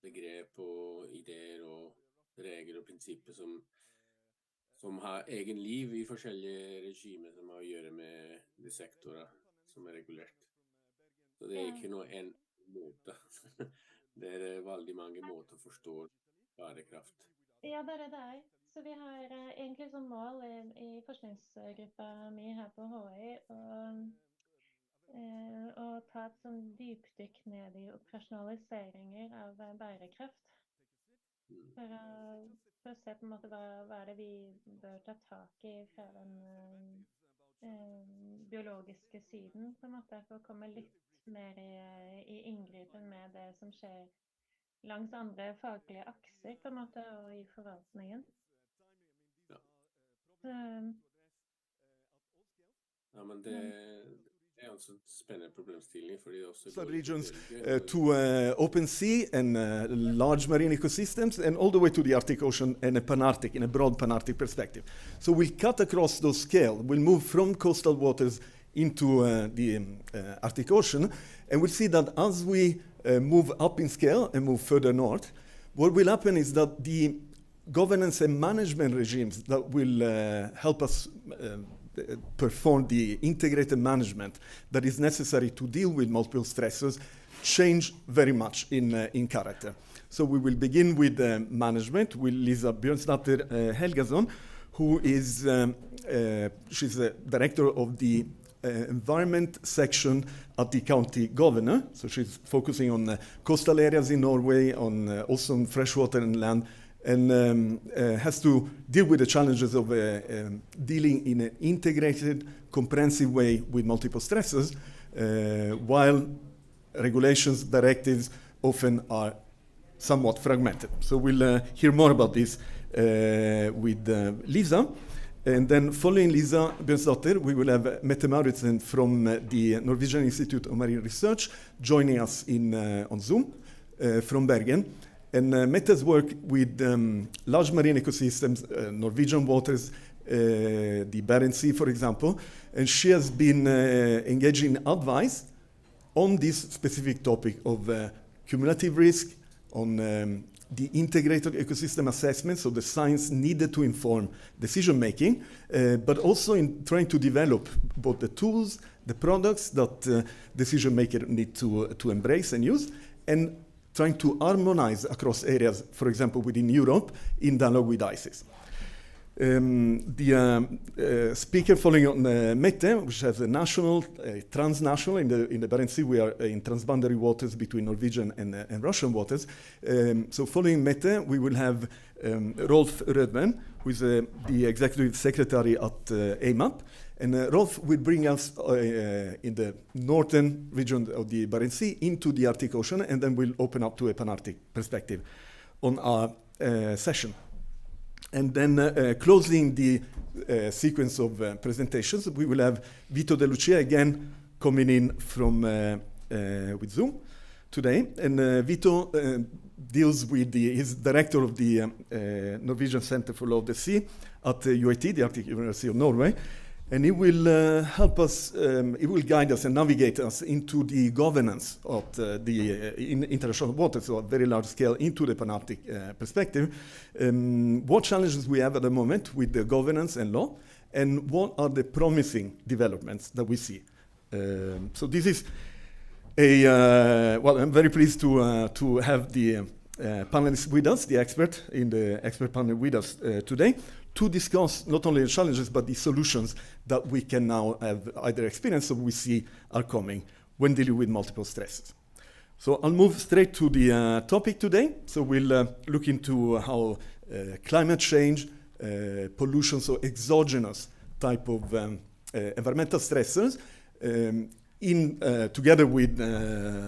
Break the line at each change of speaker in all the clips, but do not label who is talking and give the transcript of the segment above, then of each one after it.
begrep og ideer og regler og prinsipper som har egen liv i forskjellige regimer som har å gjøre med de sektorer som er regulert. Så det er ikke noe en måte. Det er veldig mange måter å forstå bærekraft.
Ja, det er det. Så vi har egentlig som mål i forskningsgruppa mi her på HI å ta et sånn dypdykk ned i operasjonaliseringer av bærekraft. For å se på en måte hva er det vi bør ta tak i fra den biologiske siden, på en måte, for å komme litt mer i inngripen med det som skjer langs andre faglige akser, på en måte, og i forvaltningen.
Ja.
Ja,
men det er altså spennende problemstilling, fordi det også
sub-regions to open sea and large marine ecosystems, and all the way to the Arctic Ocean and a Pan-Arctic, in a broad Pan-Arctic perspective. So we'll cut across those scales. We'll move from coastal waters into the Arctic Ocean, and we'll see that as we move up in scale and move further north, what will happen is that the governance and management regimes that will help us perform the integrated management that is necessary to deal with multiple stressors change very much in character. So we will begin with management with Lisa Björnsdatter Helgason, who is she's the director of the environment section at the county governor. So she's focusing on coastal areas in Norway, on also on freshwater and land, and has to deal with the challenges of dealing in an integrated, comprehensive way with multiple stressors, while regulations, directives often are somewhat fragmented. So we'll hear more about this with Lisa. And then following Lisa Bjørnsdatter, we will have Mette Mauritzen from the Norwegian Institute of Marine Research joining us on Zoom from Bergen. And Mette's work with large marine ecosystems, Norwegian waters, the Barents Sea, for example, and she has been engaging in advice on this specific topic of cumulative risk, on the integrated ecosystem assessment, so the science needed to inform decision-making, but also in trying to develop both the tools, the products that decision-makers need to embrace and use, and trying to harmonize across areas, for example, within Europe, in dialogue with ICES. The speaker following on Mette, which has a national, transnational, in the Barents Sea, we are in transboundary waters between Norwegian and Russian waters. So following Mette, we will have Rolf Rødven, who is the executive secretary at AMAP. And Rolf will bring us in the northern region of the Barents Sea into the Arctic Ocean, and then we'll open up to a Pan-Arctic perspective on our session. And then closing the sequence of presentations, we will have Vito De Lucia again coming in from with Zoom today. And Vito deals with he's director of the Norwegian Center for Law of the Sea at UiT, the Arctic University of Norway. And he will help us, he will guide us and navigate us into the governance of the international waters, so a very large scale, into the Pan-Arctic perspective. What challenges we have at the moment with the governance and law, and what are the promising developments that we see. So this is well, I'm very pleased to have the panelists with us, the expert in the expert panel with us today, to discuss not only the challenges, but the solutions that we can now have either experienced or we see are coming when dealing with multiple stresses. So I'll move straight to the topic today. So we'll look into how climate change, pollution, so exogenous type of environmental stressors, together with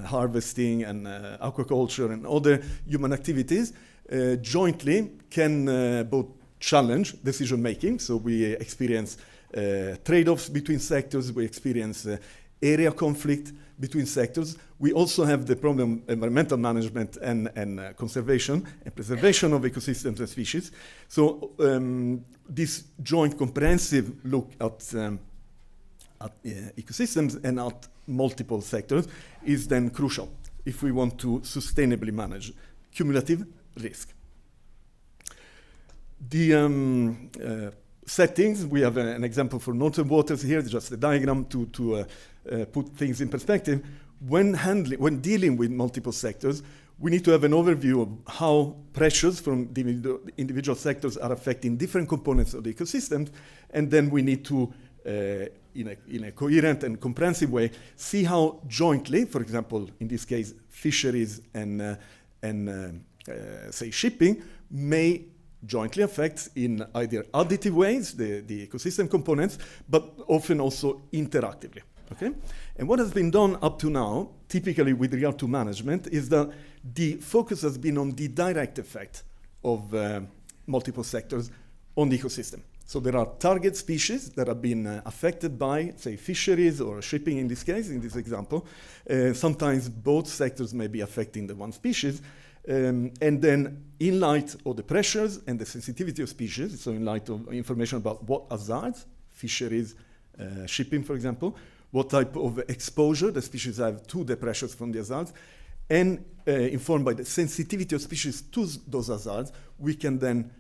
harvesting and aquaculture and other human activities, jointly can both challenge decision-making. So we experience trade-offs between sectors, we experience area conflict between sectors. We also have the problem of environmental management and conservation and preservation of ecosystems and species. So this joint comprehensive look at ecosystems and at multiple sectors is then crucial. if we want to sustainably manage cumulative risk. The settings, we have an example for Northern Waters here, just a diagram to put things in perspective. When dealing with multiple sectors, we need to have an overview of how pressures from the individual sectors are affecting different components of the ecosystem, and then we need to, in a coherent and comprehensive way, see how jointly, for example, in this case, fisheries and say shipping, may jointly affect in either additive ways the ecosystem components, but often also interactively. Okay? And what has been done up to now, typically with regard to management, is that the focus has been on the direct effect of multiple sectors on the ecosystem. So there are target species that have been affected by, say, fisheries or shipping in this case, in this example. Sometimes both sectors may be affecting the one species. And then in light of the pressures and the sensitivity of species, so in light of information about what hazards, fisheries, shipping, for example, what type of exposure the species have to the pressures from the hazards, and informed by the sensitivity of species to those hazards, we can then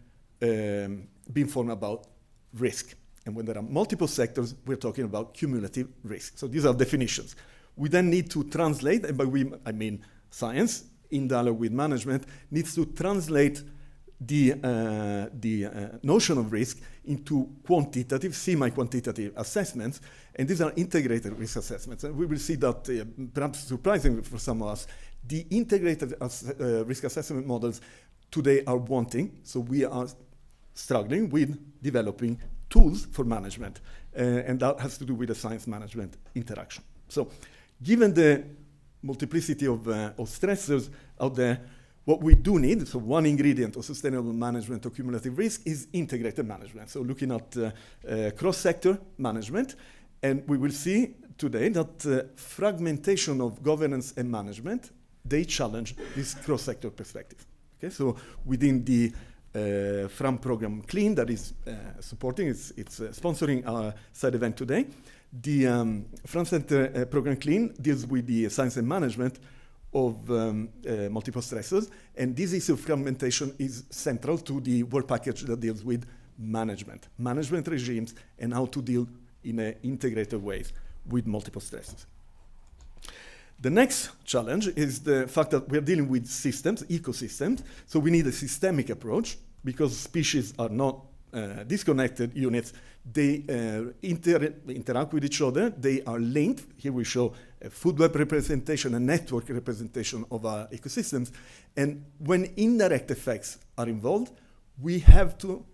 be informed about risk. And when there are multiple sectors, we're talking about cumulative risk. So these are definitions. We then need to translate, and by we, I mean science, in dialogue with management, needs to translate the notion of risk into quantitative, semi-quantitative assessments, and these are integrated risk assessments. And we will see that, perhaps surprisingly for some of us, the integrated risk assessment models today are wanting, so we are struggling with developing tools for management, and that has to do with the science management interaction. So given the multiplicity of stressors out there, what we do need, so one ingredient of sustainable management of cumulative risk is integrated management. So looking at cross-sector management, and we will see today that fragmentation of governance and management, they challenge this cross-sector perspective. Okay, so within the FRAM program CLEAN that is supporting, it's sponsoring our side event today. The FRAM Center program CLEAN deals with the science and management of multiple stressors, and this issue of fragmentation is central to the work package that deals with management regimes, and how to deal in an integrated ways with multiple stressors. The next challenge is the fact that we're dealing with systems, ecosystems, so we need a systemic approach because species are not disconnected units. They interact with each other, they are linked. Here we show a food web representation, a network representation of our ecosystems, and when indirect effects are involved, we have to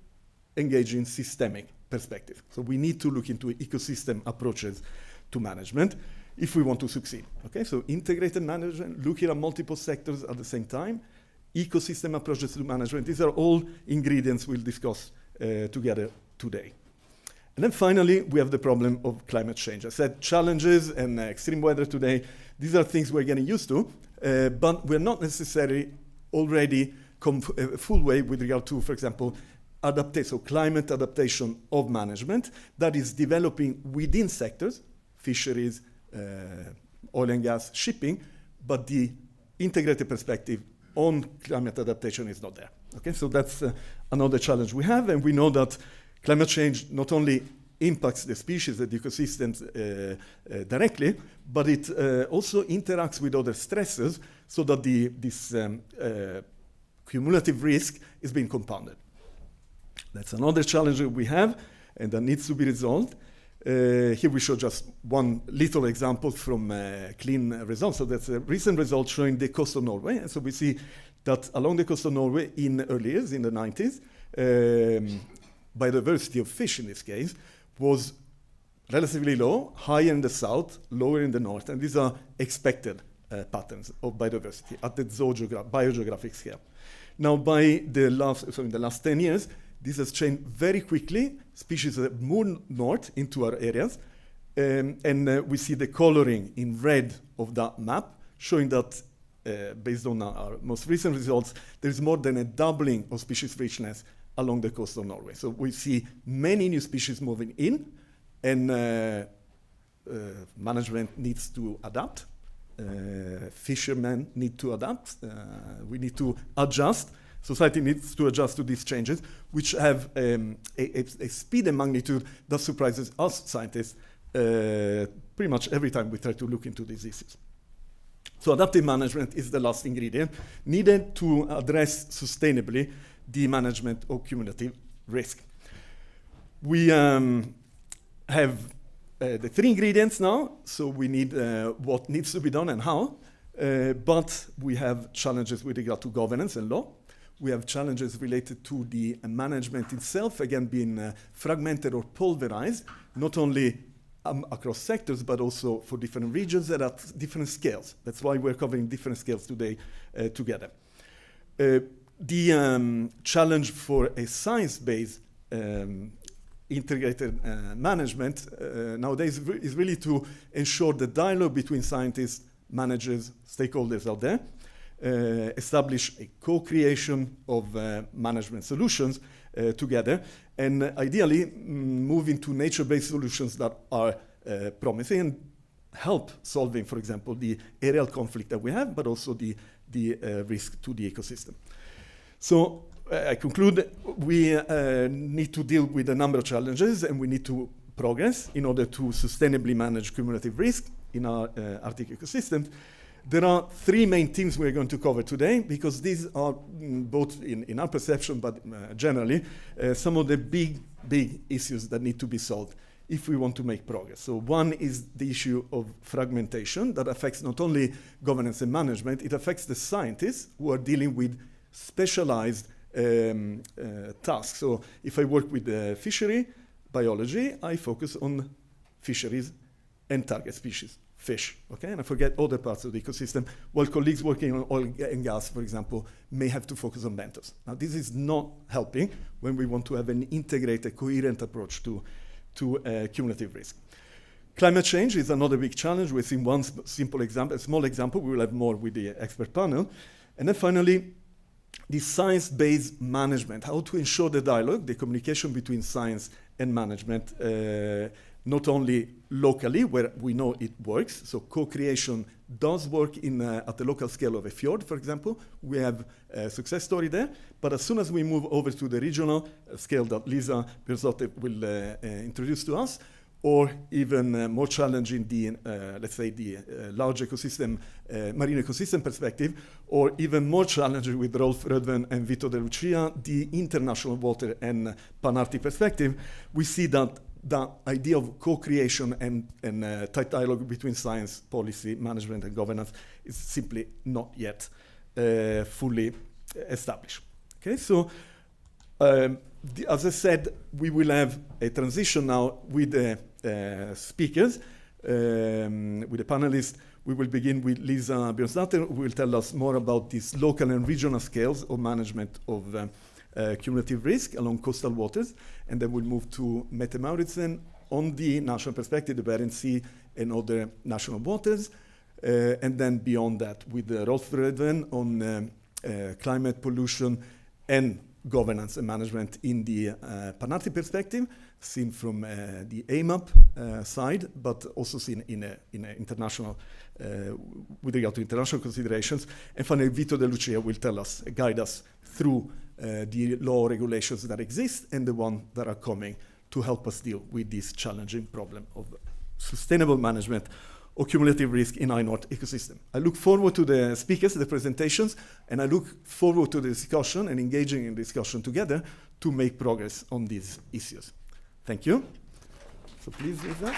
engage in systemic perspective. So we need to look into ecosystem approaches to management if we want to succeed. Okay, so integrated management, looking at multiple sectors at the same time, ecosystem approaches to management, these are all ingredients we'll discuss together today. And then finally, we have the problem of climate change. I said challenges and extreme weather today, these are things we're getting used to, but we're not necessarily already full way with regard to, for example, adaptation, so climate adaptation of management that is developing within sectors, fisheries, oil and gas, shipping, but the integrated perspective on climate adaptation is not there. Okay, so that's another challenge we have, and we know that climate change not only impacts the species, the ecosystems directly, but it also interacts with other stresses so that this cumulative risk is being compounded. That's another challenge that we have and that needs to be resolved. Here we show just one little example from CLEAN results. So that's a recent result showing the coast of Norway. And so we see that along the coast of Norway in early years, in the 90s, biodiversity of fish in this case was relatively low, higher in the south, lower in the north. And these are expected patterns of biodiversity at the biogeographic scale. Now, in the last 10 years, this has changed very quickly. Species have moved north into our areas. And we see the coloring in red of that map, showing that based on our most recent results, there's more than a doubling of species richness along the coast of Norway. So we see many new species moving in, and management needs to adapt fishermen need to adapt. We need to adjust. Society needs to adjust to these changes, which have a speed and magnitude that surprises us scientists pretty much every time we try to look into these issues. So adaptive management is the last ingredient needed to address sustainably the management of cumulative risk. We have the three ingredients now, so we need what needs to be done and how, but we have challenges with regard to governance and law. We have challenges related to the management itself, again being fragmented or pulverized, not only across sectors, but also for different regions and at different scales. That's why we're covering different scales today together. The challenge for a science-based integrated management nowadays is really to ensure the dialogue between scientists, managers, stakeholders out there, establish a co-creation of management solutions together, and ideally move into nature-based solutions that are promising and help solving, for example, the aerial conflict that we have, but also the risk to the ecosystem. So I conclude, we need to deal with a number of challenges, and we need to progress in order to sustainably manage cumulative risk in our Arctic ecosystems. There are three main themes we're going to cover today, because these are both in our perception, but generally, some of the big issues that need to be solved if we want to make progress. So one is the issue of fragmentation that affects not only governance and management, it affects the scientists who are dealing with specialized tasks. So if I work with fishery biology, I focus on fisheries and target species, fish, okay? And I forget other parts of the ecosystem, while colleagues working on oil and gas, for example, may have to focus on benthos. Now, this is not helping when we want to have an integrated, coherent approach to cumulative risk. Climate change is another big challenge. We've seen one simple example, a small example. We will have more with the expert panel. And then finally, the science-based management, how to ensure the dialogue, the communication between science and management, not only locally, where we know it works. So co-creation does work at the local scale of a fjord, for example. We have a success story there. But as soon as we move over to the regional scale that Lisa Björnsdotter will introduce to us, or even more challenging, let's say, the large ecosystem, marine ecosystem perspective, or even more challenging with Rolf Rödven and Vito De Lucia, the international water and Pan-Arctic perspective, we see that the idea of co-creation and tight dialogue between science, policy, management, and governance is simply not yet fully established. Okay, so as I said, we will have a transition now with the speakers, with the panelists. We will begin with Lisa Björnsdotter, who will tell us more about these local and regional scales of management of cumulative risk along coastal waters, and then we'll move to Mette Mauritsen on the national perspective, the Barents Sea and other national waters, and then beyond that with Rolf Rödven on climate pollution and governance and management in the Pan-Arctic perspective, seen from the AMAP side, but also seen in a international, with regard to international considerations. And finally, Vito De Lucia will guide us through the law regulations that exist and the ones that are coming to help us deal with this challenging problem of sustainable management of cumulative risk in our North ecosystem. I look forward to the speakers, the presentations, and I look forward to the discussion and engaging in discussion together to make progress on these issues. Thank you. So please, Lisa.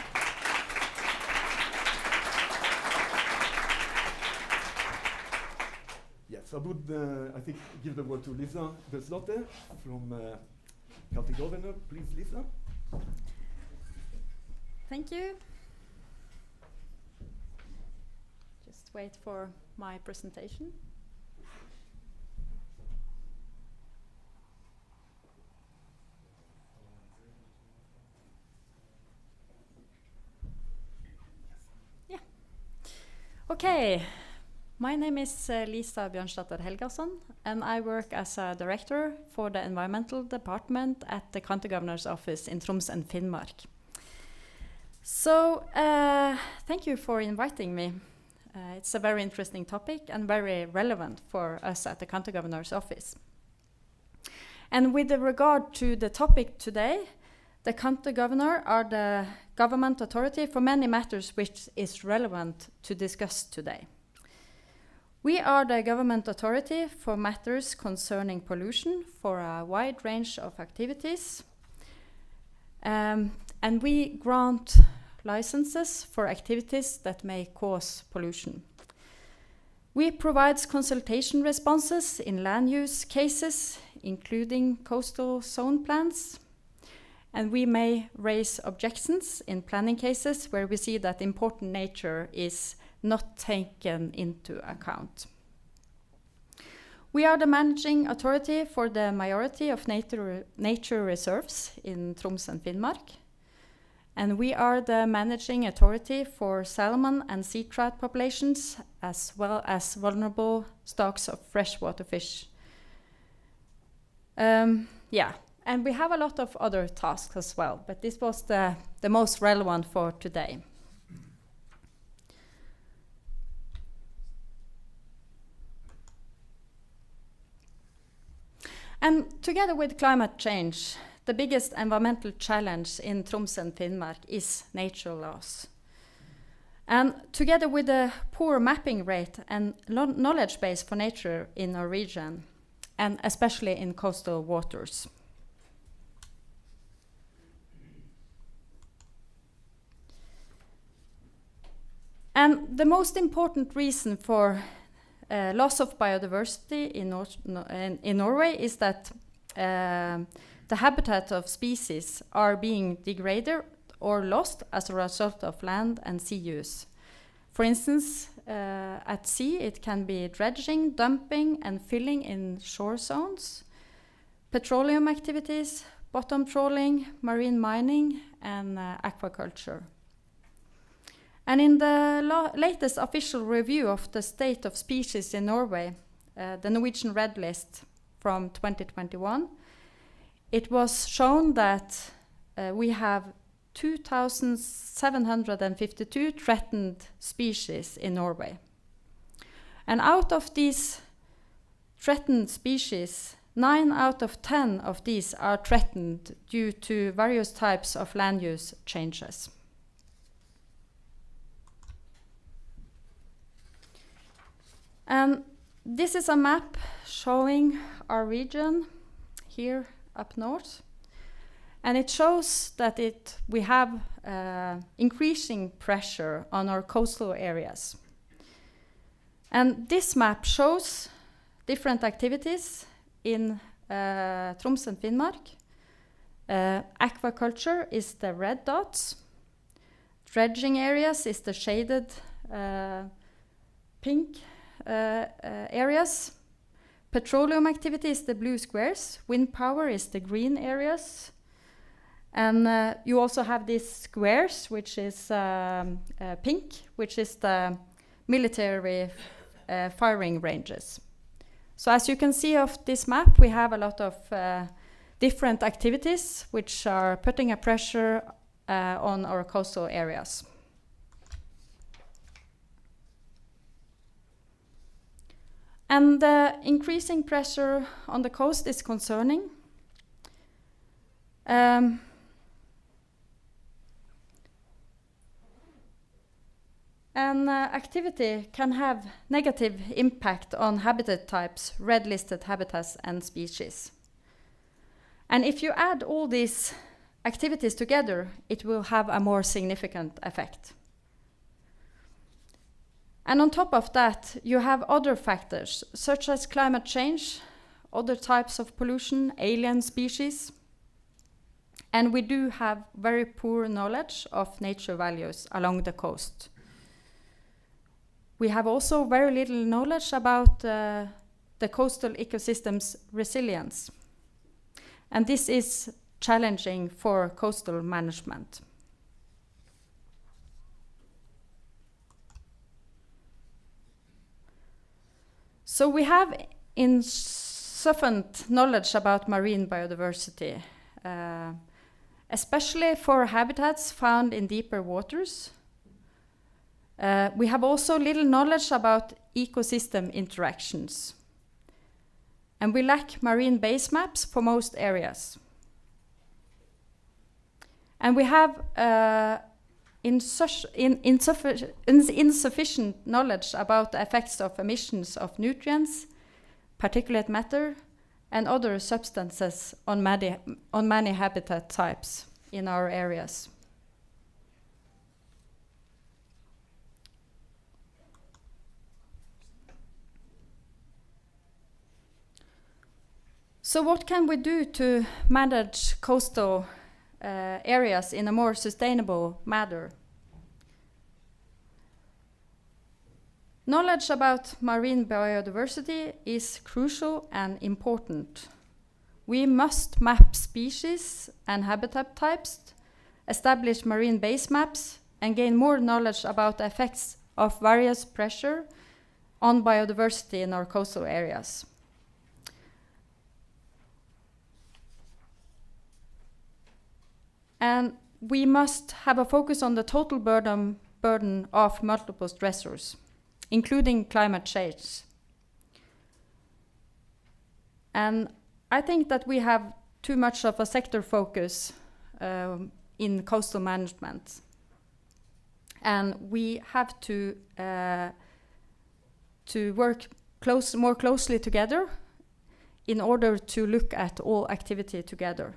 Yes, I would, I think, give the word to Lisa Björnsdotter from County Governor. Please, Lisa.
Thank you. Just wait for my presentation. Yeah. Okay. My name is Lisa Björnsdotter Helgason, and I work as a director for the environmental department at the county governor's office in Troms and Finnmark. So, thank you for inviting me. It's a very interesting topic and very relevant for us at the County Governor's Office. And with regard to the topic today, the County Governor are the government authority for many matters which is relevant to discuss today. We are the government authority for matters concerning pollution for a wide range of activities. And we grant licenses for activities that may cause pollution. We provide consultation responses in land use cases, including coastal zone plans. And we may raise objections in planning cases where we see that important nature is not taken into account. We are the managing authority for the majority of nature reserves in Troms and Finnmark. And we are the managing authority for salmon and sea trout populations, as well as vulnerable stocks of freshwater fish. And we have a lot of other tasks as well, but this was the most relevant for today. And together with climate change, the biggest environmental challenge in Troms and Finnmark is nature loss. And together with the poor mapping rate and knowledge base for nature in our region, and especially in coastal waters. And the most important reason for loss of biodiversity in Norway is that the habitat of species are being degraded or lost as a result of land and sea use. For instance, at sea it can be dredging, dumping and filling in shore zones, petroleum activities, bottom trawling, marine mining and aquaculture. And in the latest official review of the state of species in Norway, the Norwegian Red List from 2021, it was shown that we have 2,752 threatened species in Norway. And out of these threatened species, 9 out of 10 of these are threatened due to various types of land use changes. And this is a map showing our region here up north. And it shows that we have increasing pressure on our coastal areas. And this map shows different activities in Troms and Finnmark. Aquaculture is the red dots. Dredging areas is the shaded pink areas. Petroleum activity is the blue squares. Wind power is the green areas. And you also have these squares, which is pink, which is the military firing ranges. So as you can see of this map, we have a lot of different activities which are putting a pressure on our coastal areas. And the increasing pressure on the coast is concerning. And activity can have negative impact on habitat types, red-listed habitats and species. And if you add all these activities together, it will have a more significant effect. And on top of that, you have other factors, such as climate change, other types of pollution, alien species. And we do have very poor knowledge of nature values along the coast. We have also very little knowledge about the coastal ecosystem's resilience. And this is challenging for coastal management. So we have insufficient knowledge about marine biodiversity, especially for habitats found in deeper waters. We have also little knowledge about ecosystem interactions. And we lack marine base maps for most areas. And we have insufficient knowledge about the effects of emissions of nutrients, particulate matter, and other substances on many habitat types in our areas. So what can we do to manage coastal areas in a more sustainable manner? Knowledge about marine biodiversity is crucial and important. We must map species and habitat types, establish marine base maps, and gain more knowledge about the effects of various pressure on biodiversity in our coastal areas. And we must have a focus on the total burden of multiple stressors, including climate change. And I think that we have too much of a sector focus in coastal management. And we have to work more closely together in order to look at all activity together.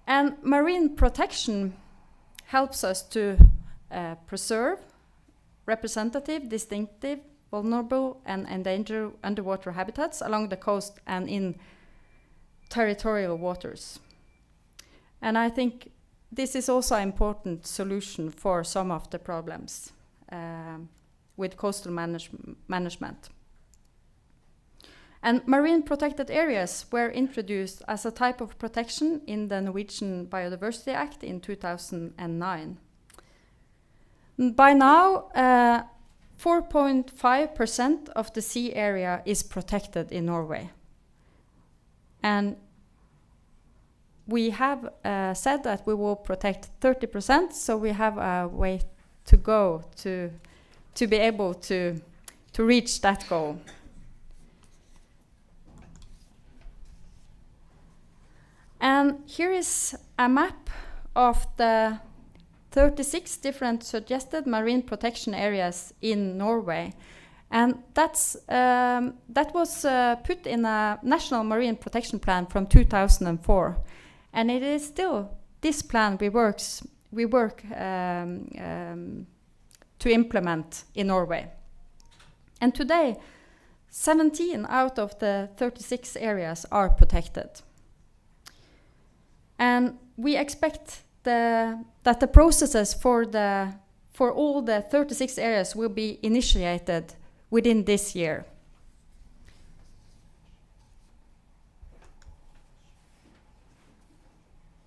And marine protection helps us to preserve representative, distinctive, vulnerable, and endangered underwater habitats along the coast and in territorial waters. And I think this is also an important solution for some of the problems with coastal management. And marine protected areas were introduced as a type of protection in the Norwegian Biodiversity Act in 2009. By now, 4.5% of the sea area is protected in Norway. And we have said that we will protect 30%, so we have a way to go to be able to reach that goal. And here is a map of the 36 different suggested marine protection areas in Norway. And that was put in a national marine protection plan from 2004. And it is still this plan we work to implement in Norway. And today, 17 out of the 36 areas are protected. And we expect that the processes for all the 36 areas will be initiated within this year.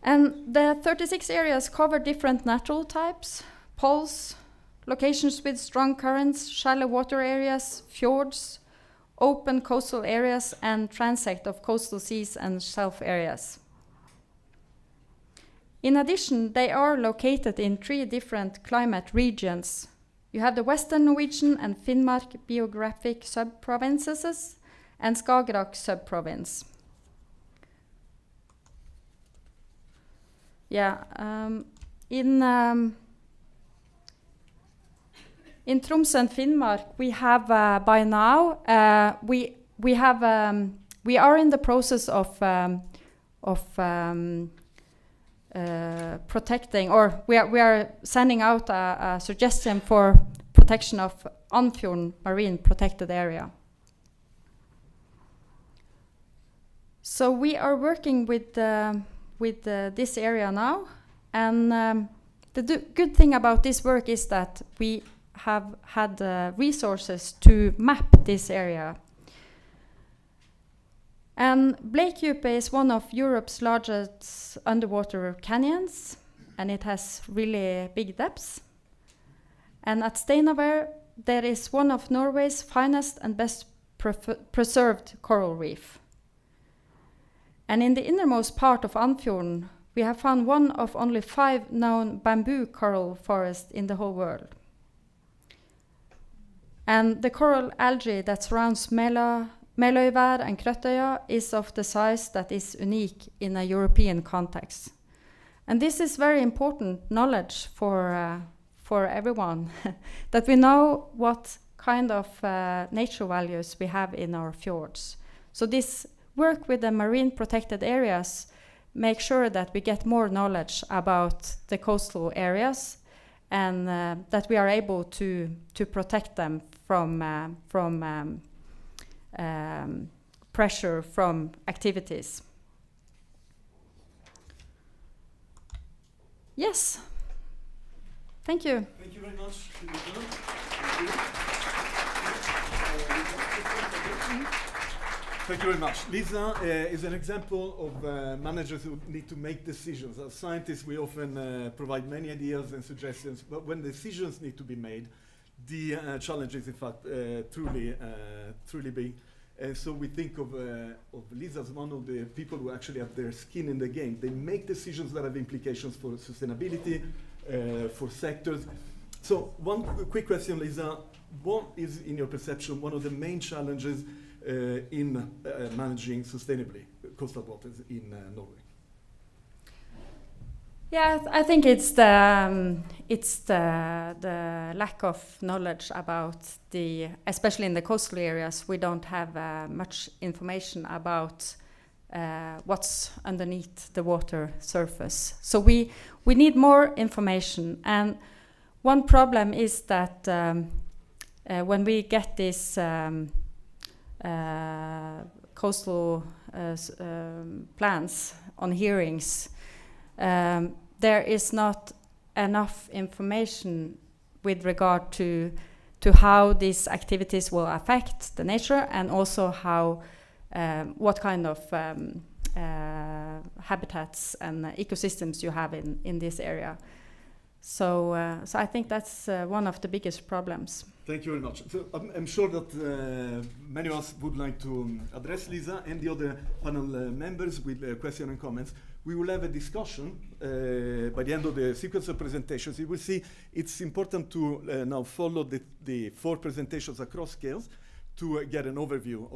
And the 36 areas cover different natural types, poles, locations with strong currents, shallow water areas, fjords, open coastal areas, and transect of coastal seas and shelf areas. In addition, they are located in 3 different climate regions. You have the Western Norwegian and Finnmark geographic sub-provinces and Skagerrak sub-province. In Troms and Finnmark, we have by now we are in the process of protecting, or we are sending out a suggestion for protection of Andfjorden marine protected area. So we are working with this area now, and the good thing about this work is that we have had resources to map this area. And Bleikdjupet is one of Europe's largest underwater canyons, and it has really big depths. And at Steinavær, there is one of Norway's finest and best preserved coral reef. And in the innermost part of Andfjorden, we have found one of only 5 known bamboo coral forests in the whole world. And the coral algae that surrounds Meløyvær and Krøttøya is of the size that is unique in a European context. And this is very important knowledge for everyone, that we know what kind of nature values we have in our fjords. So this work with the marine protected areas make sure that we get more knowledge about the coastal areas and that we are able to protect them from pressure from activities. Yes. Thank you.
Thank you very much. Thank you very much. Lisa is an example of managers who need to make decisions. As scientists, we often provide many ideas and suggestions, but when decisions need to be made, the challenge is in fact truly big. So we think of Lisa as one of the people who actually have their skin in the game. They make decisions that have implications for sustainability, for sectors. So one quick question, Lisa. What is, in your perception, one of the main challenges in managing sustainably coastal waters in Norway?
Yeah, I think it's the lack of knowledge about especially in the coastal areas. We don't have much information about what's underneath the water surface. So we need more information. And one problem is that when we get these coastal plans on hearings, there is not enough information with regard to how these activities will affect the nature, and also how what kind of habitats and ecosystems you have in this area. So I think that's one of the biggest problems.
Thank you very much. So I'm sure that many of us would like to address Lisa and the other panel members with questions and comments. We will have a discussion by the end of the sequence of presentations. You will see it's important to now follow the 4 presentations across scales to get an overview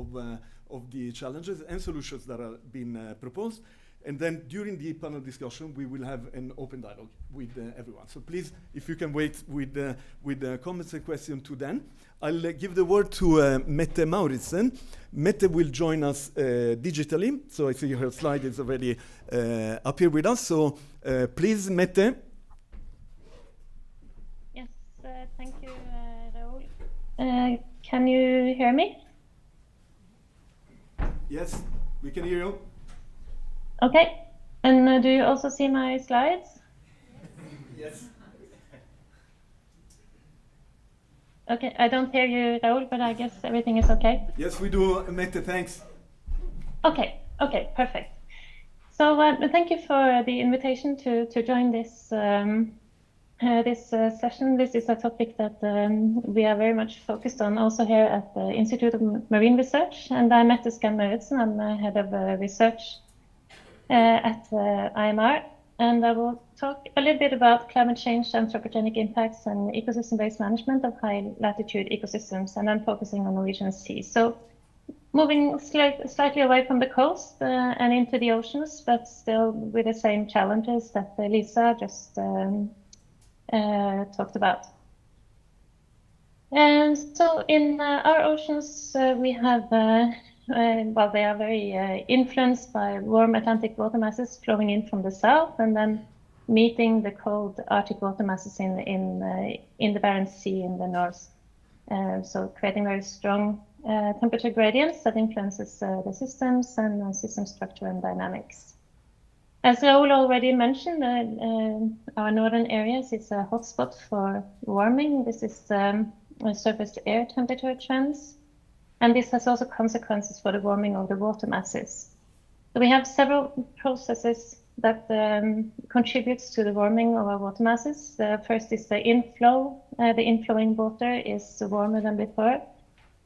of the challenges and solutions that are being proposed. And then during the panel discussion, we will have an open dialogue with everyone. So please, if you can wait with comments and questions to then. I'll give the word to Mette Mauritsen. Mette will join us digitally. So I see her slide is already up here with us. So please, Mette.
Yes, thank you, Raoul. Can you hear me?
Yes, we can hear you.
Okay, and do you also see my slides?
Yes.
Okay, I don't hear you, Raoul, but I guess everything is okay.
Yes, we do, Mette, thanks.
Okay, perfect. So thank you for the invitation to join this session. This is a topic that we are very much focused on also here at the Institute of Marine Research. And I'm Mette Mauritsen, I'm the head of research at IMR, and I will talk a little bit about climate change, anthropogenic impacts, and ecosystem-based management of high-latitude ecosystems, and then focusing on Norwegian seas. So moving slightly away from the coast and into the oceans, but still with the same challenges that Lisa just talked about. And so in our oceans, we have well, they are very influenced by warm Atlantic water masses flowing in from the south, and then meeting the cold Arctic water masses in the Barents Sea in the north. So creating very strong temperature gradients that influences the systems and system structure and dynamics. As Raoul already mentioned, our northern areas is a hotspot for warming. This is surface to air temperature trends. And this has also consequences for the warming of the water masses. So we have several processes that contributes to the warming of our water masses. The first is the inflow. The inflowing water is warmer than before.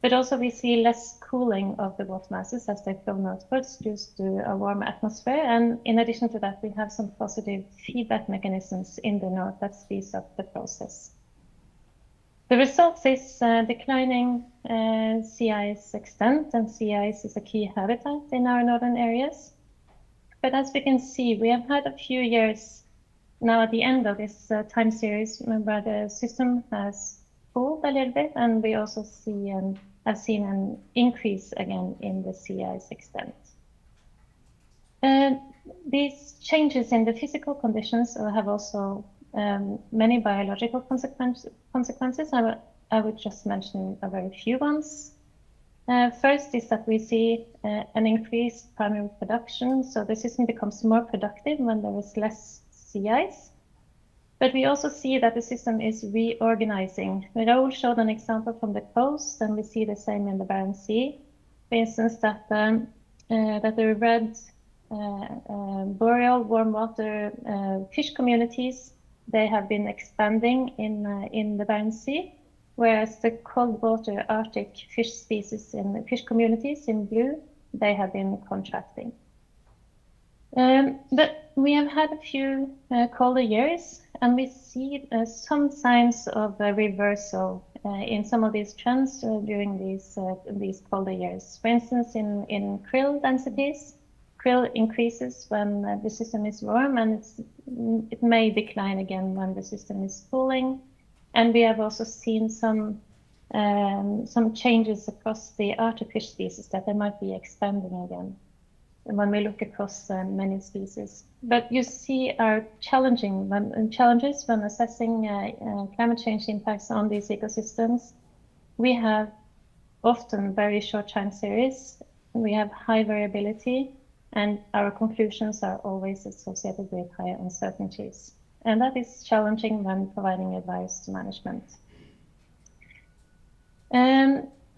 But also we see less cooling of the water masses as they flow northwards due to a warmer atmosphere. And in addition to that, we have some positive feedback mechanisms in the north that speeds up the process. The result is declining sea ice extent, and sea ice is a key habitat in our northern areas. But as we can see, we have had a few years now at the end of this time series where the system has cooled a little bit, and we also have seen an increase again in the sea ice extent. These changes in the physical conditions have also many biological consequences. I would just mention a very few ones. First is that we see an increased primary production, so the system becomes more productive when there is less sea ice. But we also see that the system is reorganizing. Raoul showed an example from the coast, and we see the same in the Barents Sea. For instance, that the red boreal warm water fish communities, they have been expanding in the Barents Sea, whereas the cold water Arctic fish species in the fish communities in blue, they have been contracting. But we have had a few colder years, and we see some signs of a reversal in some of these trends during these colder years. For instance, in krill densities, krill increases when the system is warm, and it may decline again when the system is cooling. And we have also seen some changes across the Arctic fish species that they might be expanding again when we look across many species. But you see our challenges when assessing climate change impacts on these ecosystems. We have often very short time series, we have high variability, and our conclusions are always associated with high uncertainties. And that is challenging when providing advice to management.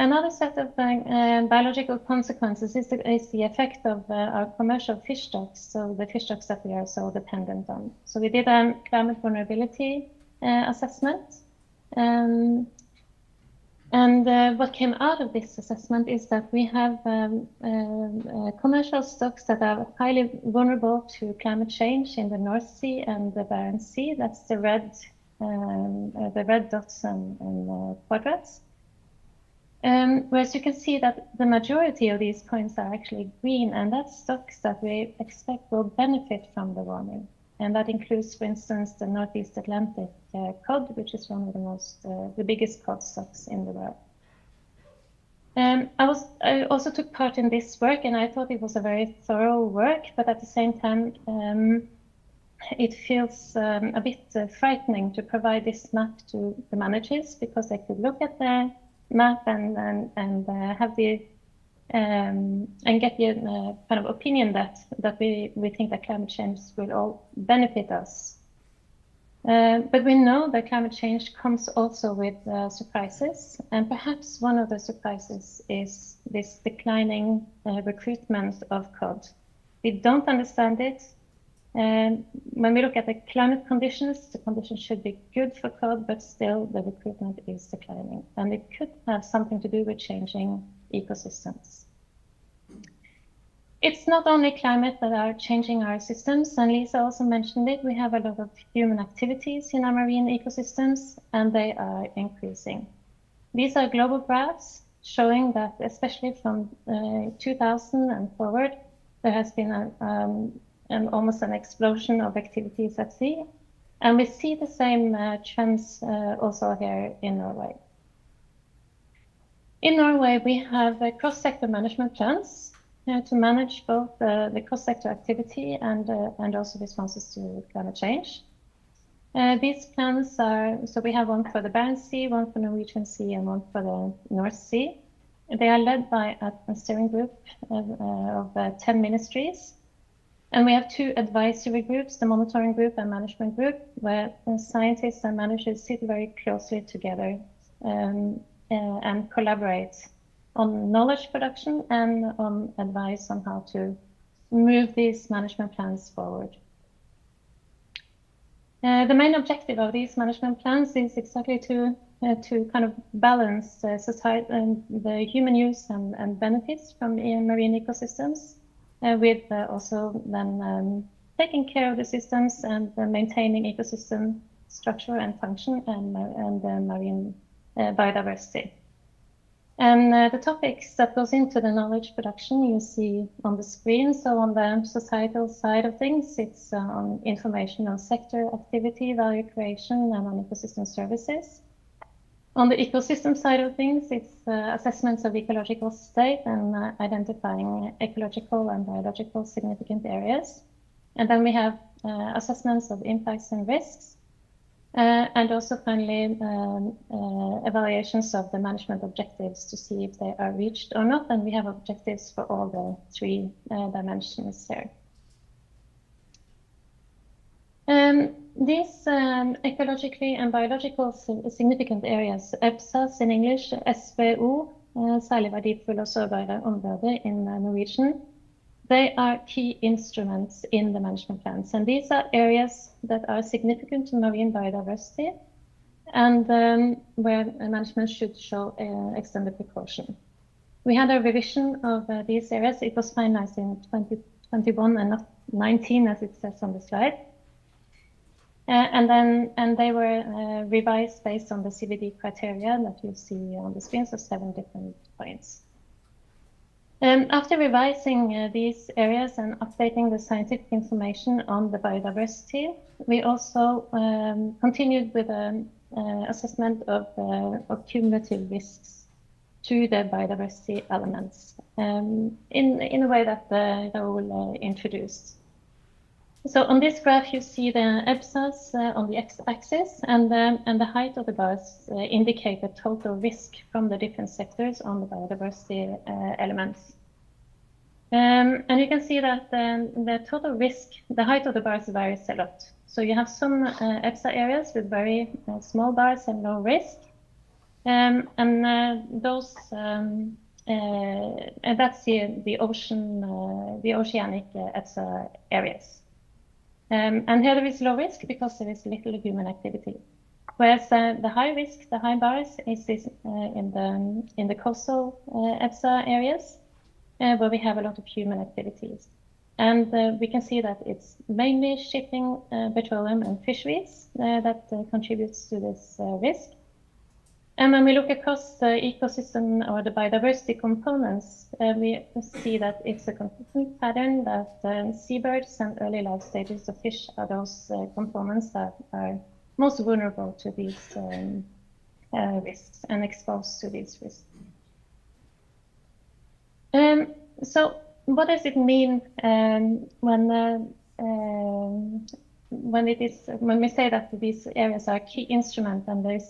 Another set of biological consequences is the effect of our commercial fish stocks, so the fish stocks that we are so dependent on. So we did a climate vulnerability assessment. What came out of this assessment is that we have commercial stocks that are highly vulnerable to climate change in the North Sea and the Barents Sea. That's the red dots and quadrats. Whereas you can see that the majority of these points are actually green, and that's stocks that we expect will benefit from the warming. And that includes, for instance, the Northeast Atlantic cod, which is one of the biggest cod stocks in the world. I also took part in this work, and I thought it was a very thorough work, but at the same time, it feels a bit frightening to provide this map to the managers, because they could look at the map and have the and get the kind of opinion that we think that climate change will all benefit us. But we know that climate change comes also with surprises, and perhaps one of the surprises is this declining recruitment of cod. We don't understand it. When we look at the climate conditions, the conditions should be good for cod, but still the recruitment is declining, and it could have something to do with changing ecosystems. It's not only climate that are changing our systems, and Lisa also mentioned it. We have a lot of human activities in our marine ecosystems, and they are increasing. These are global graphs showing that, especially from 2000 and forward, there has been almost an explosion of activities at sea. And we see the same trends also here in Norway. In Norway, we have cross-sector management plans to manage both the cross-sector activity and also responses to climate change. These plans are, so we have one for the Barents Sea, one for Norwegian Sea, and one for the North Sea. They are led by a steering group of 10 ministries. And we have 2 advisory groups, the monitoring group and management group, where scientists and managers sit very closely together and collaborate on knowledge production and on advice on how to move these management plans forward. The main objective of these management plans is exactly to to kind of balance society and the human use and benefits from marine ecosystems with also then taking care of the systems and maintaining ecosystem structure and function and marine biodiversity. And the topics that goes into the knowledge production you see on the screen. So on the societal side of things, it's on information on sector activity, value creation, and on ecosystem services. On the ecosystem side of things, it's assessments of ecological state and identifying ecological and biological significant areas. And then we have assessments of impacts and risks. And also finally, evaluations of the management objectives to see if they are reached or not. And we have objectives for all the three dimensions here. These ecologically and biological significant areas, EBSAs in English, SVO, særlig verdifulle og sårbare områder in Norwegian, they are key instruments in the management plans. And these are areas that are significant to marine biodiversity and where management should show extended precaution. We had a revision of these areas. It was finalized in 2021 and not 19, as it says on the slide. And they were revised based on the CVD criteria that you see on the screen, so 7 different points. After revising these areas and updating the scientific information on the biodiversity, we also continued with an assessment of cumulative risks to the biodiversity elements in a way that Raoul introduced. So on this graph, you see the EBSAs on the x-axis, and the height of the bars indicate the total risk from the different sectors on the biodiversity elements. And you can see that the total risk, the height of the bars varies a lot. So you have some EBSA areas with very small bars and low risk, and that's the oceanic EBSA areas. And here there is low risk because there is little human activity. Whereas the high risk, the high bars, is in the coastal EBSA areas, where we have a lot of human activities. And we can see that it's mainly shipping, petroleum, and fisheries that contributes to this risk. And when we look across the ecosystem or the biodiversity components, we see that it's a consistent pattern that seabirds and early life stages of fish are those components that are most vulnerable to these risks and exposed to these risks. So what does it mean when we say that these areas are key instruments and we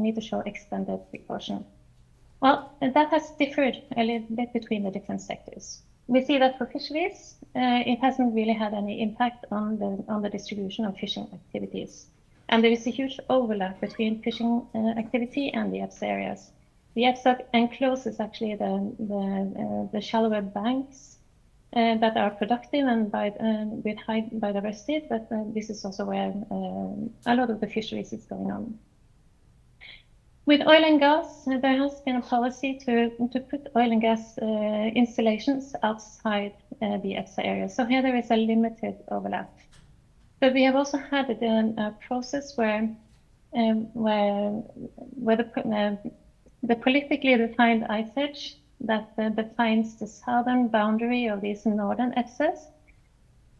need to show extended precaution? Well, that has differed a little bit between the different sectors. We see that for fisheries, it hasn't really had any impact on the distribution of fishing activities. And there is a huge overlap between fishing activity and the EBSA areas. The EBSA encloses actually the shallower banks that are productive and with high biodiversity, but this is also where a lot of the fisheries is going on. With oil and gas, there has been a policy to put oil and gas installations outside the EBSA area. So here there is a limited overlap. But we have also had a process where the politically defined ice edge that defines the southern boundary of these northern EBSAs,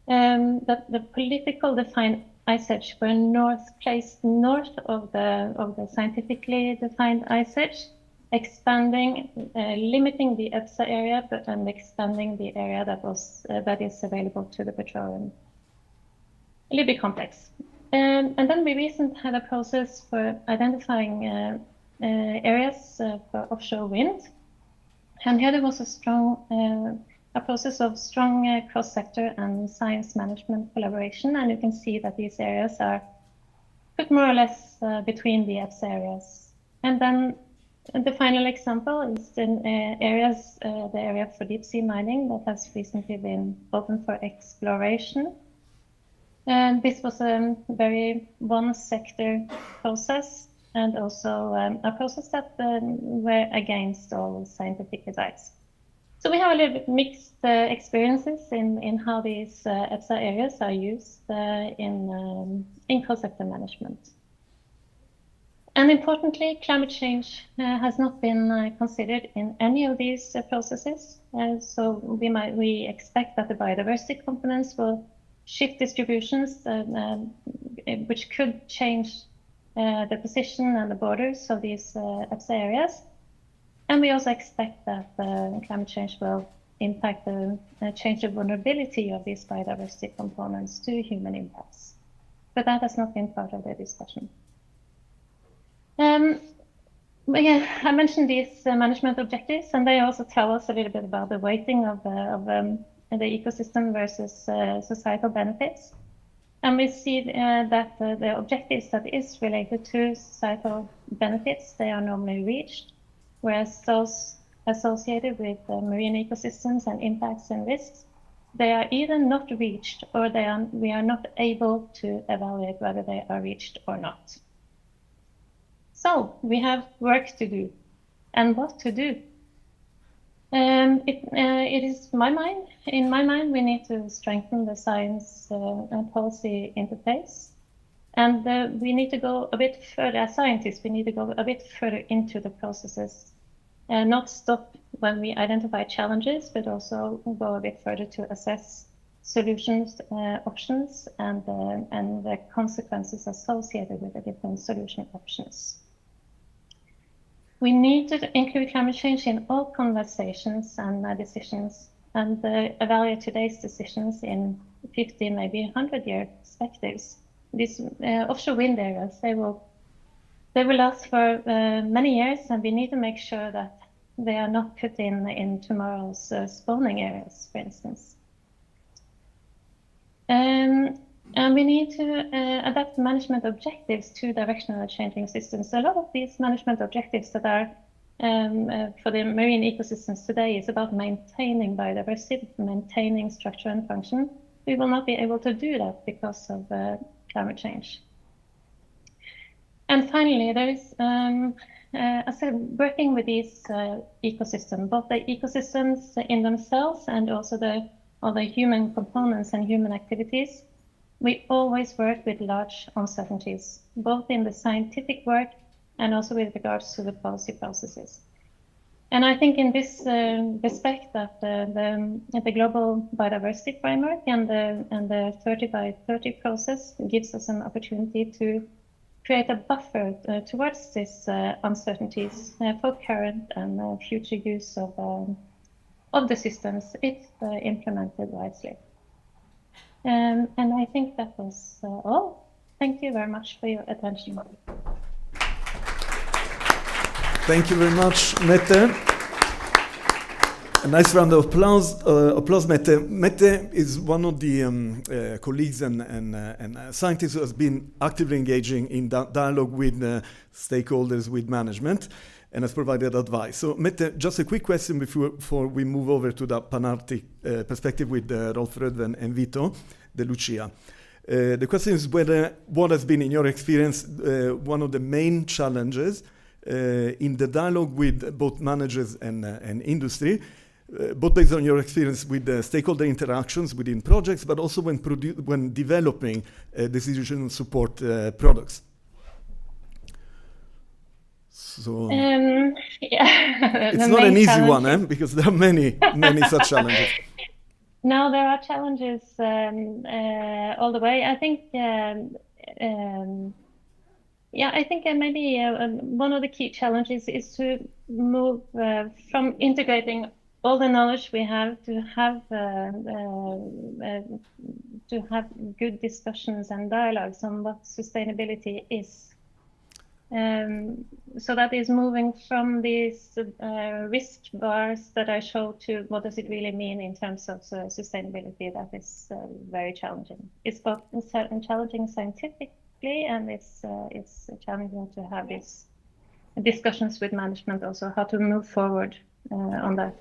that the political defined ice edge were placed north of the scientifically defined ice edge, expanding, limiting the EBSA area, and expanding the area that is available to the petroleum. A little bit complex. And then we recently had a process for identifying areas for offshore wind. And here there was a process of strong cross-sector and science management collaboration. And you can see that these areas are put more or less between the EBSA areas. And then the final example is the area for deep sea mining that has recently been open for exploration. And this was a very one sector process and also a process that were against all scientific advice. So we have a little bit mixed experiences in how these EPSA areas are used in coal-sector management. And importantly, climate change has not been considered in any of these processes. So we expect that the biodiversity components will shift distributions which could change the position and the borders of these EPSA areas. And we also expect that climate change will impact the change of vulnerability of these biodiversity components to human impacts. But that has not been part of the discussion. Again, I mentioned these management objectives, and they also tell us a little bit about the weighting of the ecosystem versus societal benefits. And we see that the objectives that is related to societal benefits, they are normally reached, whereas those associated with marine ecosystems and impacts and risks, they are either not reached or we are not able to evaluate whether they are reached or not. So we have work to do. And what to do? It is in my mind, we need to strengthen the science and policy interface. And we need to go a bit further, as scientists, we need to go a bit further into the processes and not stop when we identify challenges, but also go a bit further to assess solutions, options, and the consequences associated with the different solution options. We need to include climate change in all conversations and decisions, and evaluate today's decisions in 50, maybe 100-year perspectives. These offshore wind areas, they will last for many years, and we need to make sure that they are not put in tomorrow's spawning areas, for instance. And we need to adapt management objectives to directional changing systems. A lot of these management objectives that are for the marine ecosystems today is about maintaining biodiversity, maintaining structure and function. We will not be able to do that because of climate change. And finally, there is, I said, working with these ecosystems, both the ecosystems in themselves and also all the human components and human activities. We always work with large uncertainties, both in the scientific work and also with regards to the policy processes. And I think in this respect that the global biodiversity framework and the 30 by 30 process gives us an opportunity to create a buffer towards these uncertainties for current and future use of the systems if implemented wisely. And I think that was all. Thank you very much for your attention.
Thank you very much, Mette. A nice round of applause, Mette. Mette is one of the colleagues and scientists who has been actively engaging in dialogue with stakeholders, with management, and has provided advice. So, Mette, just a quick question before we move over to the Pan-Arctic perspective with Rolf Rödven and Vito De Lucia. The question is what has been, in your experience, one of the main challenges in the dialogue with both managers and industry, both based on your experience with the stakeholder interactions within projects, but also when developing decision support products. So
yeah.
It's not an easy one, because there are many such challenges.
No, there are challenges all the way. I think, I think maybe one of the key challenges is to move from integrating all the knowledge we have to have good discussions and dialogues on what sustainability is. So that is moving from these risk bars that I showed to what does it really mean in terms of sustainability. That is very challenging. It's both challenging scientifically, and it's challenging to have these discussions with management also, how to move forward on that.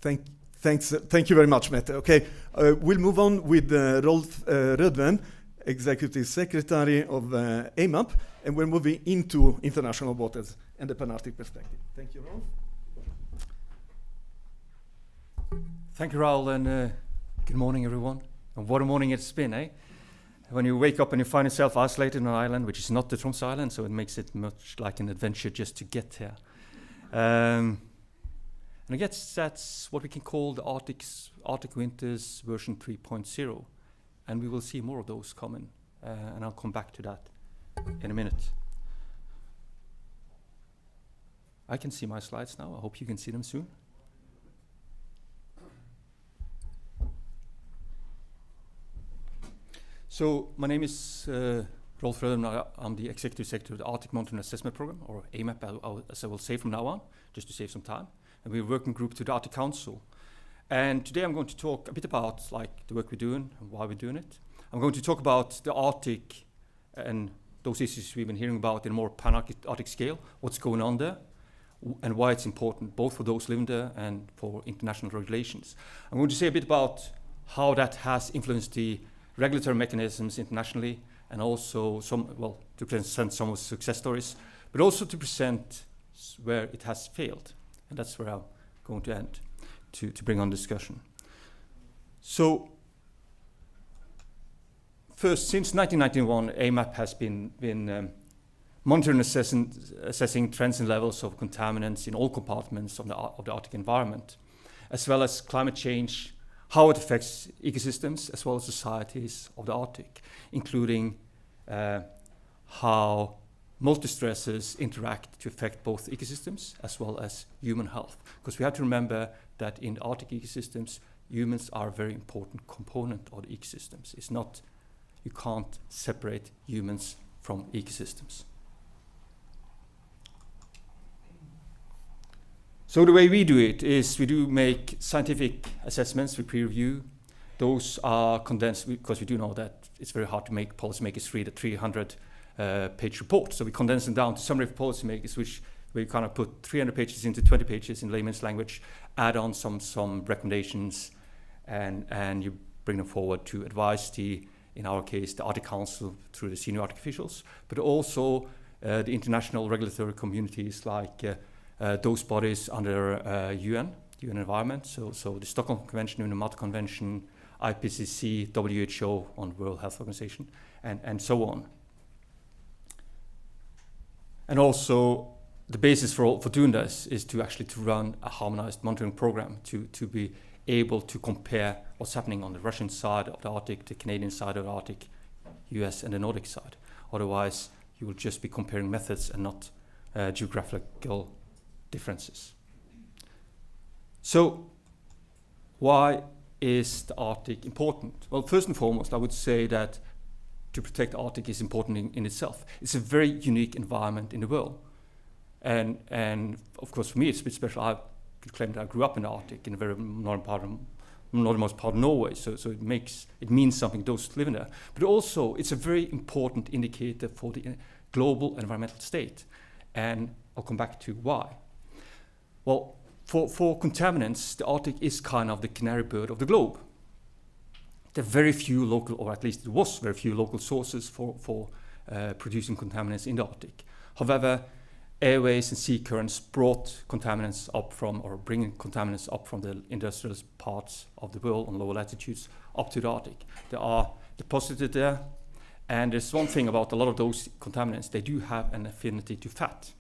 Thank you very much, Mette. Okay, we'll move on with Rolf Rödven. Executive Secretary of AMAP, and we're moving into international waters and the Pan-Arctic perspective. Thank you, Rolf.
Thank you, Raoul, and good morning, everyone. And what a morning it's been, eh? When you wake up and you find yourself isolated on an island, which is not the Tromsø Island, so it makes it much like an adventure just to get here. And I guess that's what we can call the Arctic Winters version 3.0. And we will see more of those coming, and I'll come back to that in a minute. I can see my slides now. I hope you can see them soon. So my name is Rolf Rødem. I'm the Executive Secretary of the Arctic Monitoring Assessment Program, or AMAP, as I will say from now on, just to save some time. And we're a working group to the Arctic Council. And today I'm going to talk a bit about the work we're doing and why we're doing it. I'm going to talk about the Arctic and those issues we've been hearing about in a more pan-Arctic scale, what's going on there, and why it's important, both for those living there and for international regulations. I'm going to say a bit about how that has influenced the regulatory mechanisms internationally, and also to present some of the success stories, but also to present where it has failed. And that's where I'm going to end, to bring on discussion. So first, since 1991, AMAP has been monitoring and assessing trends and levels of contaminants in all compartments of the Arctic environment, as well as climate change, how it affects ecosystems as well as societies of the Arctic, including how multi-stressors interact to affect both ecosystems as well as human health. Because we have to remember that in Arctic ecosystems, humans are a very important component of the ecosystems. It's not, you can't separate humans from ecosystems. So the way we do it is we do make scientific assessments, we peer review. Those are condensed because we do know that it's very hard to make policymakers read a 300-page report. So we condense them down to summary for policymakers, which we kind of put 300 pages into 20 pages in layman's language, add on some recommendations, and you bring them forward to advise in our case, the Arctic Council through the senior Arctic officials, but also the international regulatory communities like those bodies under UN Environment, so the Stockholm Convention, UNMAT Convention, IPCC, WHO on World Health Organization, and so on. And also, the basis for doing this is to run a harmonized monitoring program to be able to compare what's happening on the Russian side of the Arctic, the Canadian side of the Arctic, US, and the Nordic side. Otherwise, you will just be comparing methods and not geographical differences. So, why is the Arctic important? Well, first and foremost, I would say that to protect the Arctic is important in itself. It's a very unique environment in the world. And of course, for me, it's a bit special. I could claim that I grew up in the Arctic, in the very northernmost part of Norway. So it means something to those living there. But also, it's a very important indicator for the global environmental state. And I'll come back to why. Well, for contaminants, the Arctic is kind of the canary bird of the globe. There are very few local, or at least there was very few local sources for producing contaminants in the Arctic. However, airways and sea currents brought contaminants up from, or bringing contaminants up from the industrial parts of the world on lower latitudes up to the Arctic. They are deposited there, and there's one thing about a lot of those contaminants, they do have an affinity to fat.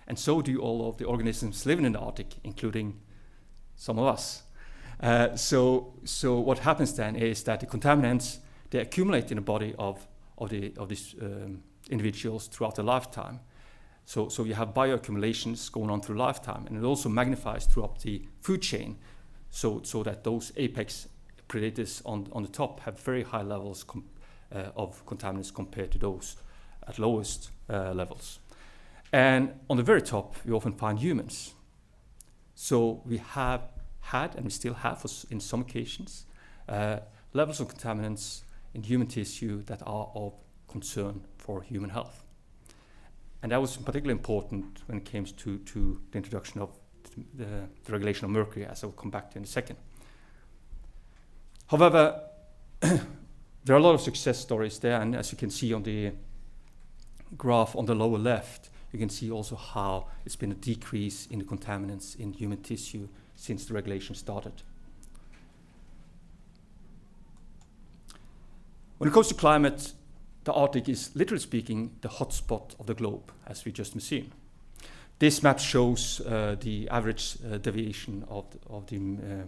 And so do all of the organisms living in the Arctic, including some of us. So what happens then is that the contaminants, they accumulate in the body of these individuals throughout their lifetime. So you have bioaccumulations going on through lifetime, and it also magnifies throughout the food chain, so that those apex predators on the top have very high levels of contaminants compared to those at lowest levels. And on the very top, we often find humans. So we have had, and we still have in some occasions, levels of contaminants in human tissue that are of concern for human health. And that was particularly important when it came to the introduction of the regulation of mercury, as I will come back to in a second. However, there are a lot of success stories there, and as you can see on the graph on the lower left, you can see also how it's been a decrease in the contaminants in human tissue since the regulation started. When it comes to climate, the Arctic is, literally speaking, the hotspot of the globe, as we just seen. This map shows the average deviation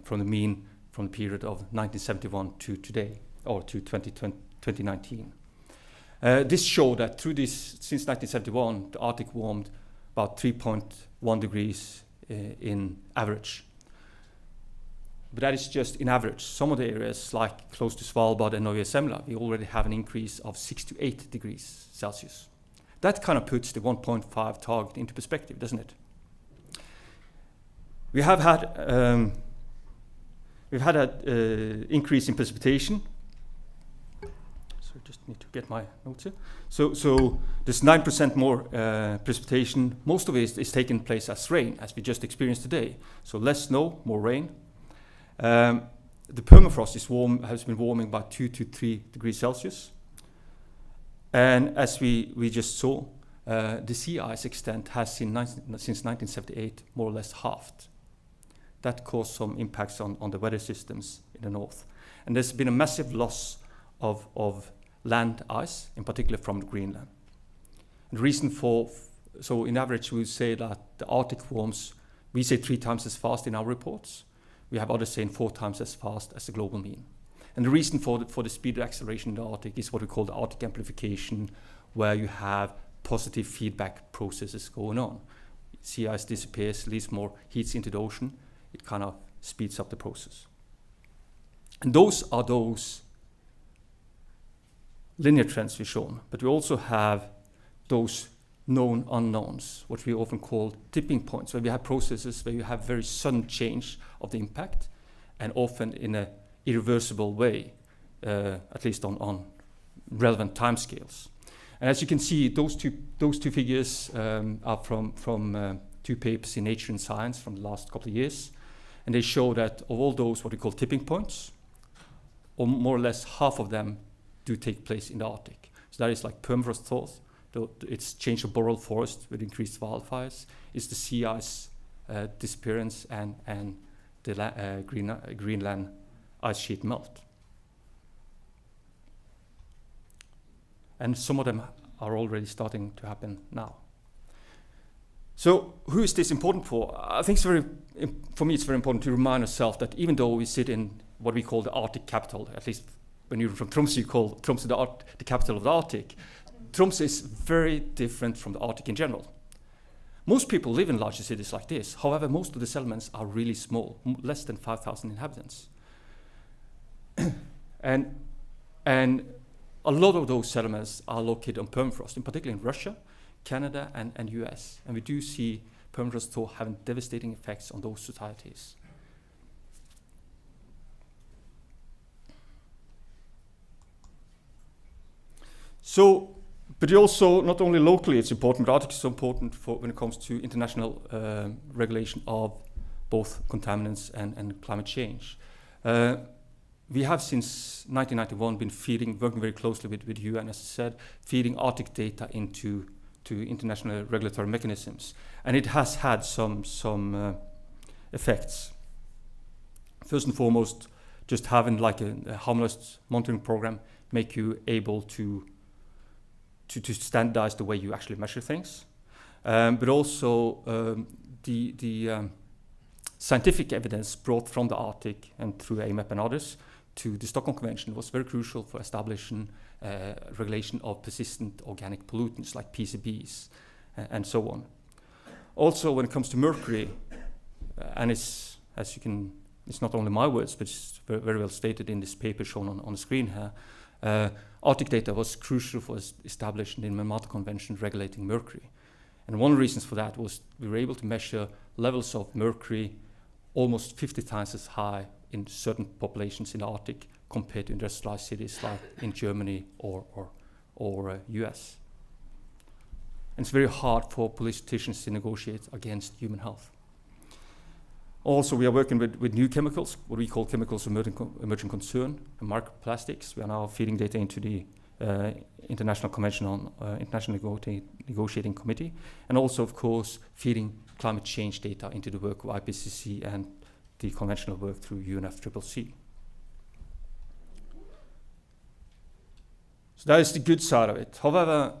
from the mean from the period of 1971 to today, or to 2019. This showed that since 1971, the Arctic warmed about 3.1 degrees in average. But that is just in average. Some of the areas, like close to Svalbard and Novaya Zemlya, we already have an increase of 6 to 8 degrees Celsius. That kind of puts the 1.5 target into perspective, doesn't it? We have had an increase in precipitation. So I just need to get my notes here. So there's 9% more precipitation. Most of it is taking place as rain, as we just experienced today. So less snow, more rain. The permafrost has been warming by 2 to 3 degrees Celsius. And as we just saw, the sea ice extent has since 1978 more or less halved. That caused some impacts on the weather systems in the north. And there's been a massive loss of land ice, in particular from Greenland. And the reason so in average we would say that the Arctic warms, we say 3 times as fast in our reports. We have others saying 4 times as fast as the global mean. And the reason for the speed of acceleration in the Arctic is what we call the Arctic amplification, where you have positive feedback processes going on. Sea ice disappears, leaves more heat into the ocean. It kind of speeds up the process. And those are those linear trends we've shown, but we also have those known unknowns, what we often call tipping points, where we have processes where you have very sudden change of the impact, and often in an irreversible way, at least on relevant timescales. And as you can see, those two figures are from 2 papers in Nature and Science from the last couple of years, and they show that of all those what we call tipping points, or more or less half of them do take place in the Arctic. So that is like permafrost thaw, it's change of boreal forest with increased wildfires, it's the sea ice disappearance and the Greenland ice sheet melt. And some of them are already starting to happen now. So who is this important for? I think for me it's very important to remind ourselves that even though we sit in what we call the Arctic capital, at least when you're from Tromsø, you call Tromsø the capital of the Arctic. Tromsø is very different from the Arctic in general. Most people live in larger cities like this. However, most of the settlements are really small, less than 5,000 inhabitants. and a lot of those settlements are located on permafrost, in particular in Russia, Canada, and US. And we do see permafrost thaw having devastating effects on those societies. So, but also, not only locally it's important, but Arctic is so important when it comes to international regulation of both contaminants and climate change. We have since 1991 been working very closely with UN, as I said, feeding Arctic data into international regulatory mechanisms. And it has had some effects. First and foremost, just having like a harmless monitoring program make you able to standardize the way you actually measure things. But also the scientific evidence brought from the Arctic and through AMEP and others to the Stockholm Convention was very crucial for establishing regulation of persistent organic pollutants like PCBs and so on. Also, when it comes to mercury, and it's not only my words, but it's very, very well stated in this paper shown on the screen here, Arctic data was crucial for establishing the Minamata Convention regulating mercury. And one of the reasons for that was we were able to measure levels of mercury almost 50 times as high in certain populations in the Arctic compared to industrialized cities like in Germany or US. And it's very hard for politicians to negotiate against human health. Also, we are working with new chemicals, what we call chemicals of emerging concern, and microplastics. We are now feeding data into the International Convention on International Negotiating Committee, and also, of course, feeding climate change data into the work of IPCC and the conventional work through UNFCCC. So that is the good side of it. However,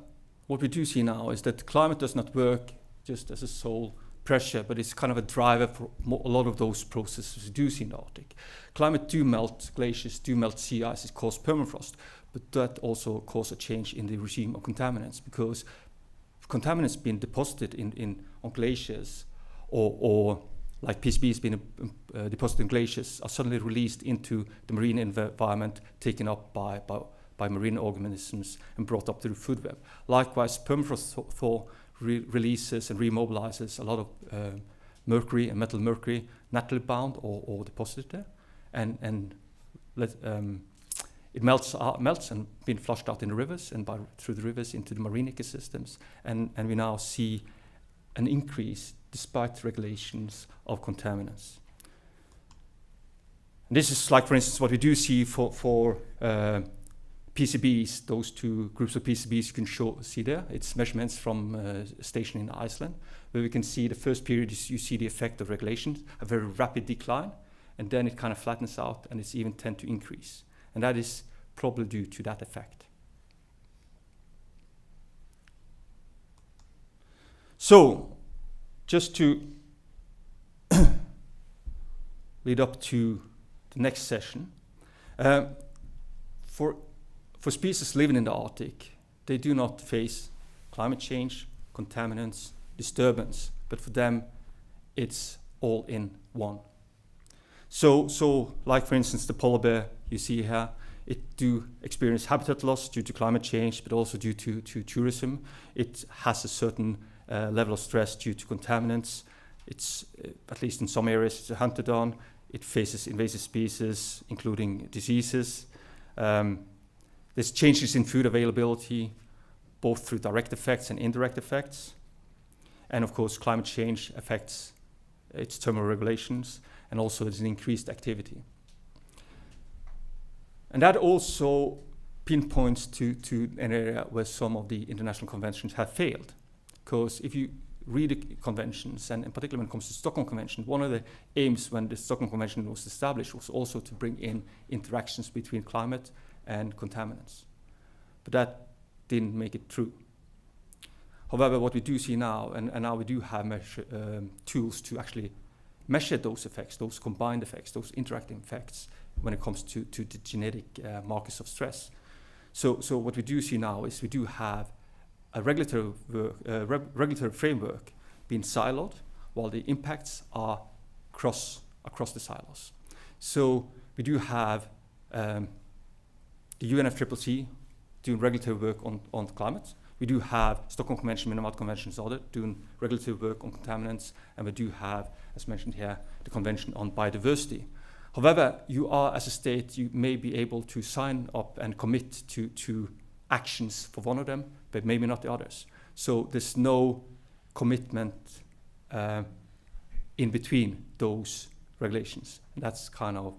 what we do see now is that climate does not work just as a sole pressure, but it's kind of a driver for a lot of those processes we do see in the Arctic. Climate do melt glaciers, do melt sea ice, it causes permafrost, but that also causes a change in the regime of contaminants, because contaminants being deposited on glaciers or like PCBs being deposited in glaciers are suddenly released into the marine environment, taken up by marine organisms and brought up to the food web. Likewise, permafrost thaw releases and remobilizes a lot of mercury and metal mercury naturally bound or deposited there, and it melts and being flushed out in the rivers and through the rivers into the marine ecosystems, and we now see an increase despite regulations of contaminants. And this is like, for instance, what we do see for PCBs, those two groups of PCBs you can see there. It's measurements from a station in Iceland, where we can see the first period you see the effect of regulations, a very rapid decline, and then it kind of flattens out and it's even tend to increase. And that is probably due to that effect. So, just to lead up to the next session, for species living in the Arctic, they do not face climate change, contaminants, disturbance, but for them, it's all in one. So like for instance, the polar bear you see here, it do experience habitat loss due to climate change, but also due to tourism. It has a certain level of stress due to contaminants. It's, at least in some areas, it's hunted on. It faces invasive species, including diseases. There's changes in food availability, both through direct effects and indirect effects. And of course, climate change affects its thermoregulations, and also there's an increased activity. And that also pinpoints to an area where some of the international conventions have failed. Because if you read the conventions, and in particular when it comes to the Stockholm Convention, one of the aims when the Stockholm Convention was established was also to bring in interactions between climate and contaminants. But that didn't make it true. However, what we do see now, and now we do have tools to actually measure those effects, those combined effects, those interacting effects when it comes to the genetic markers of stress. So what we do see now is we do have a regulatory framework being siloed, while the impacts are across the silos. So we do have the UNFCCC doing regulatory work on climate. We do have Stockholm Convention, Minamata Conventions other doing regulatory work on contaminants, and we do have, as mentioned here, the Convention on Biodiversity. However, you are, as a state, you may be able to sign up and commit to actions for one of them, but maybe not the others. So there's no commitment in between those regulations. And that's kind of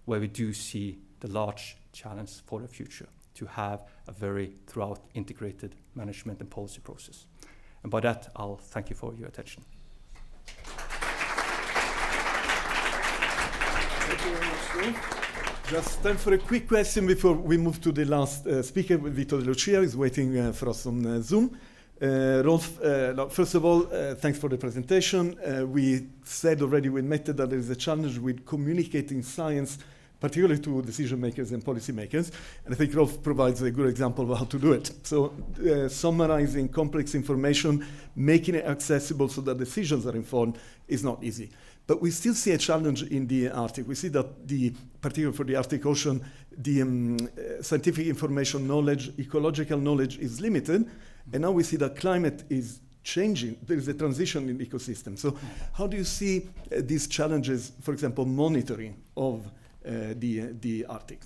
where we do see the large challenge for the future, to have a very throughout integrated management and policy process. And by that, I'll thank you for your attention.
Thank you very much, Rolf. Just time for a quick question before we move to the last speaker. Vito De Lucia is waiting for us on Zoom. Rolf, first of all, thanks for the presentation. We said already we admitted that there is a challenge with communicating science, particularly to decision makers and policy makers. And I think Rolf provides a good example of how to do it. So summarizing complex information, making it accessible so that decisions are informed is not easy. But we still see a challenge in the Arctic. We see that, particularly for the Arctic Ocean, the scientific information knowledge, ecological knowledge is limited. And now we see that climate is changing. There is a transition in the ecosystem. So how do you see these challenges, for example, monitoring of the Arctic?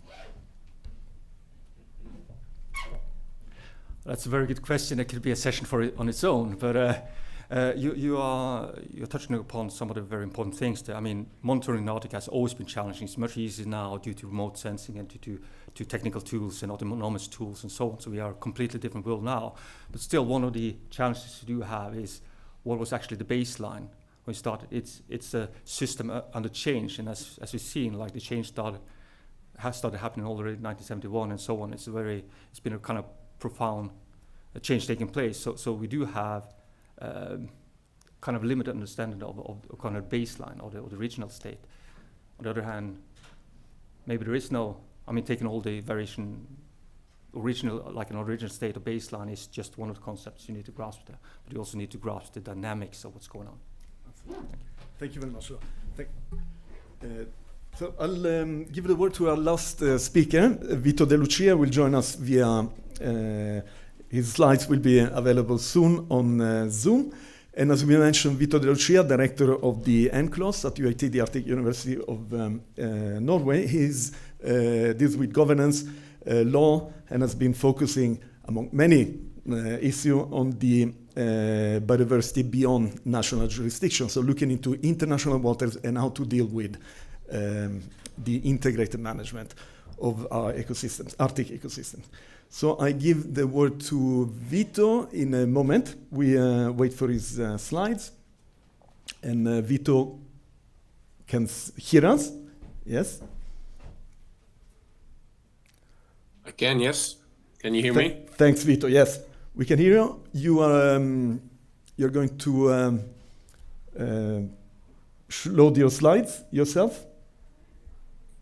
That's a very good question. It could be a session on its own. But You're touching upon some of the very important things there. I mean, monitoring the Arctic has always been challenging. It's much easier now due to remote sensing and to technical tools and autonomous tools and so on. So we are a completely different world now. But still, one of the challenges we do have is what was actually the baseline when we started. It's a system under change, and as we've seen, like the change has started happening already in 1971 and so on. It's been a kind of profound change taking place. So we do have kind of limited understanding of kind of baseline or the original state. On the other hand, maybe there is no, I mean, taking all the like an original state or baseline is just one of the concepts you need to grasp there, but you also need to grasp the dynamics of what's going on.
Thank you very much. So I'll give the word to our last speaker. Vito De Lucia will join us via, his slides will be available soon on Zoom. And as we mentioned, Vito De Lucia, director of the NCLOS at UiT, the Arctic University of Norway. He's deals with governance, law, and has been focusing, among many issues, on the biodiversity beyond national jurisdiction. So looking into international waters and how to deal with the integrated management of our ecosystems, Arctic ecosystems. So I give the word to Vito in a moment. We wait for his slides. And Vito can hear us? Yes?
I can, yes. Can you hear me?
Thanks, Vito. Yes, we can hear you. You are you're going to load your slides yourself.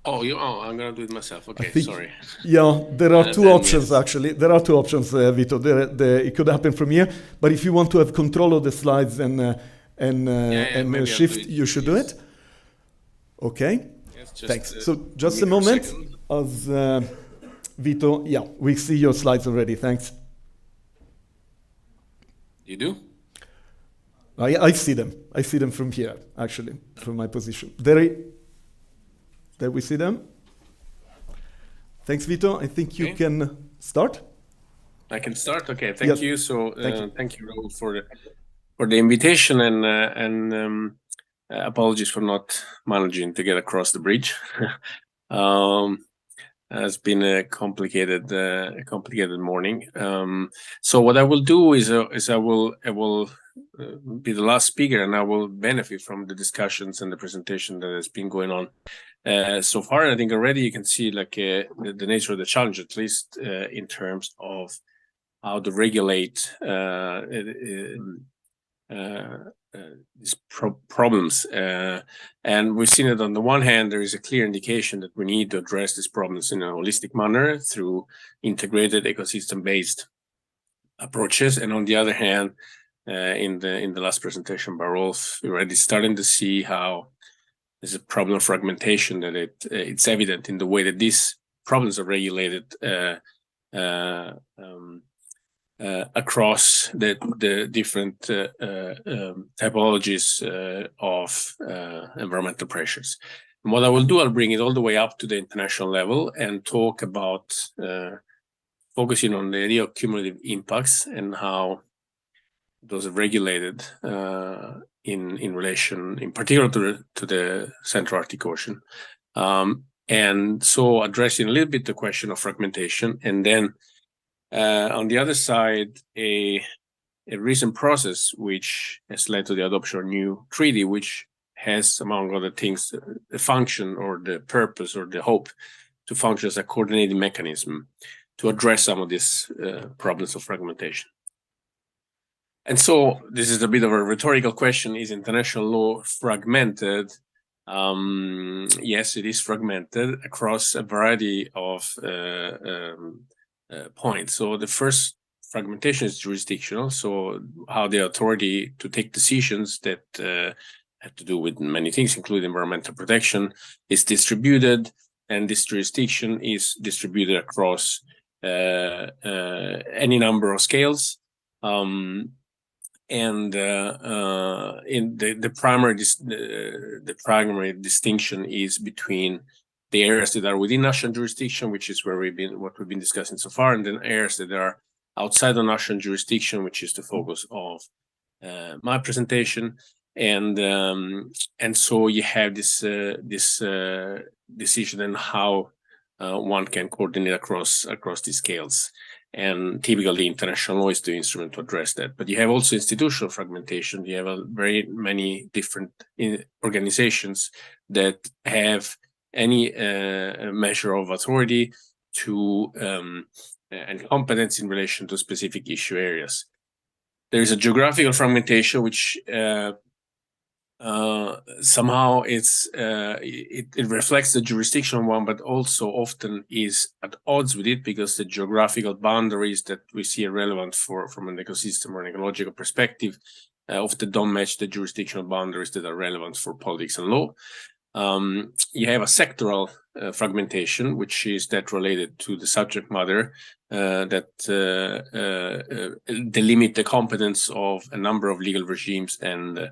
Oh, I'm gonna do it myself. Okay, sorry.
Yeah, there are two options actually. There are two options, Vito. It could happen from here, but if you want to have control of the slides and shift, you should do it. Okay.
Yes, just,
thanks. So just a moment, as Vito. Yeah, we see your slides already. Thanks.
You do?
I see them. I see them from here, actually, from my position. There we see them. Thanks, Vito. I think you can start.
I can start. Okay, thank you. So thank you, Raoul, for the invitation, and apologies for not managing to get across the bridge. It's been a complicated morning. So what I will do is I will be the last speaker, and I will benefit from the discussions and the presentation that has been going on so far. And I think already you can see like the nature of the challenge, at least in terms of how to regulate these problems. And we've seen it on the one hand, there is a clear indication that we need to address these problems in a holistic manner through integrated ecosystem-based approaches. And on the other hand, in the last presentation by Rolf, we're already starting to see how there's a problem of fragmentation, that it's evident in the way that these problems are regulated across the different typologies of environmental pressures. And what I will do, I'll bring it all the way up to the international level and talk about focusing on the idea of cumulative impacts and how those are regulated in relation, in particular, to the Central Arctic Ocean. And so addressing a little bit the question of fragmentation, and then on the other side, a recent process which has led to the adoption of a new treaty, which has, among other things, the function or the purpose or the hope to function as a coordinating mechanism to address some of these problems of fragmentation. And so this is a bit of a rhetorical question: is international law fragmented? Yes, it is fragmented across a variety of points. So the first fragmentation is jurisdictional, so how the authority to take decisions that have to do with many things, including environmental protection, is distributed, and this jurisdiction is distributed across any number of scales. And in the primary distinction is between the areas that are within national jurisdiction, which is where we've been discussing so far, and then areas that are outside of national jurisdiction, which is the focus of my presentation, and so you have this decision on how one can coordinate across these scales. And typically, international law is the instrument to address that. But you have also institutional fragmentation. You have very many different organizations that have any measure of authority to and competence in relation to specific issue areas. There is a geographical fragmentation, which somehow it reflects the jurisdictional one, but also often is at odds with it, because the geographical boundaries that we see are relevant from an ecosystem or an ecological perspective often don't match the jurisdictional boundaries that are relevant for politics and law. You have a sectoral fragmentation, which is that related to the subject matter that delimit the competence of a number of legal regimes and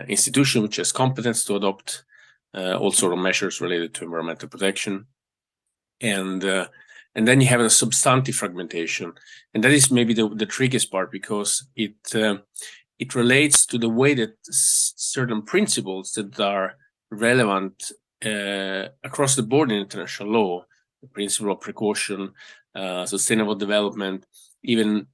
institution which has competence to adopt all sort of measures related to environmental protection. And then you have a substantive fragmentation, and that is maybe the trickiest part, because it relates to the way that certain principles that are relevant across the board in international law, the principle of precaution, sustainable development, even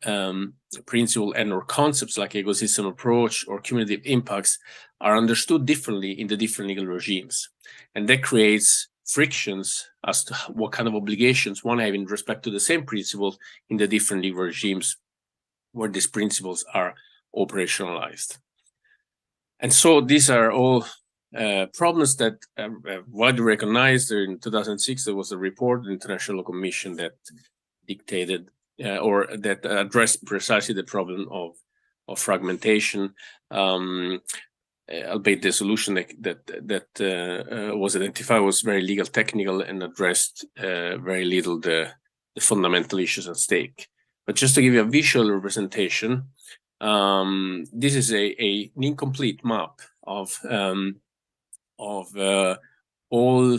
principle and or concepts like ecosystem approach or cumulative impacts are understood differently in the different legal regimes. And that creates frictions as to what kind of obligations one have in respect to the same principles in the different legal regimes where these principles are operationalized. And so these are all problems that widely recognized. In 2006, there was a report, the International Law Commission, that dictated or that addressed precisely the problem of fragmentation. Albeit the solution that was identified was very legal technical and addressed very little the fundamental issues at stake. But just to give you a visual representation, this is an incomplete map of all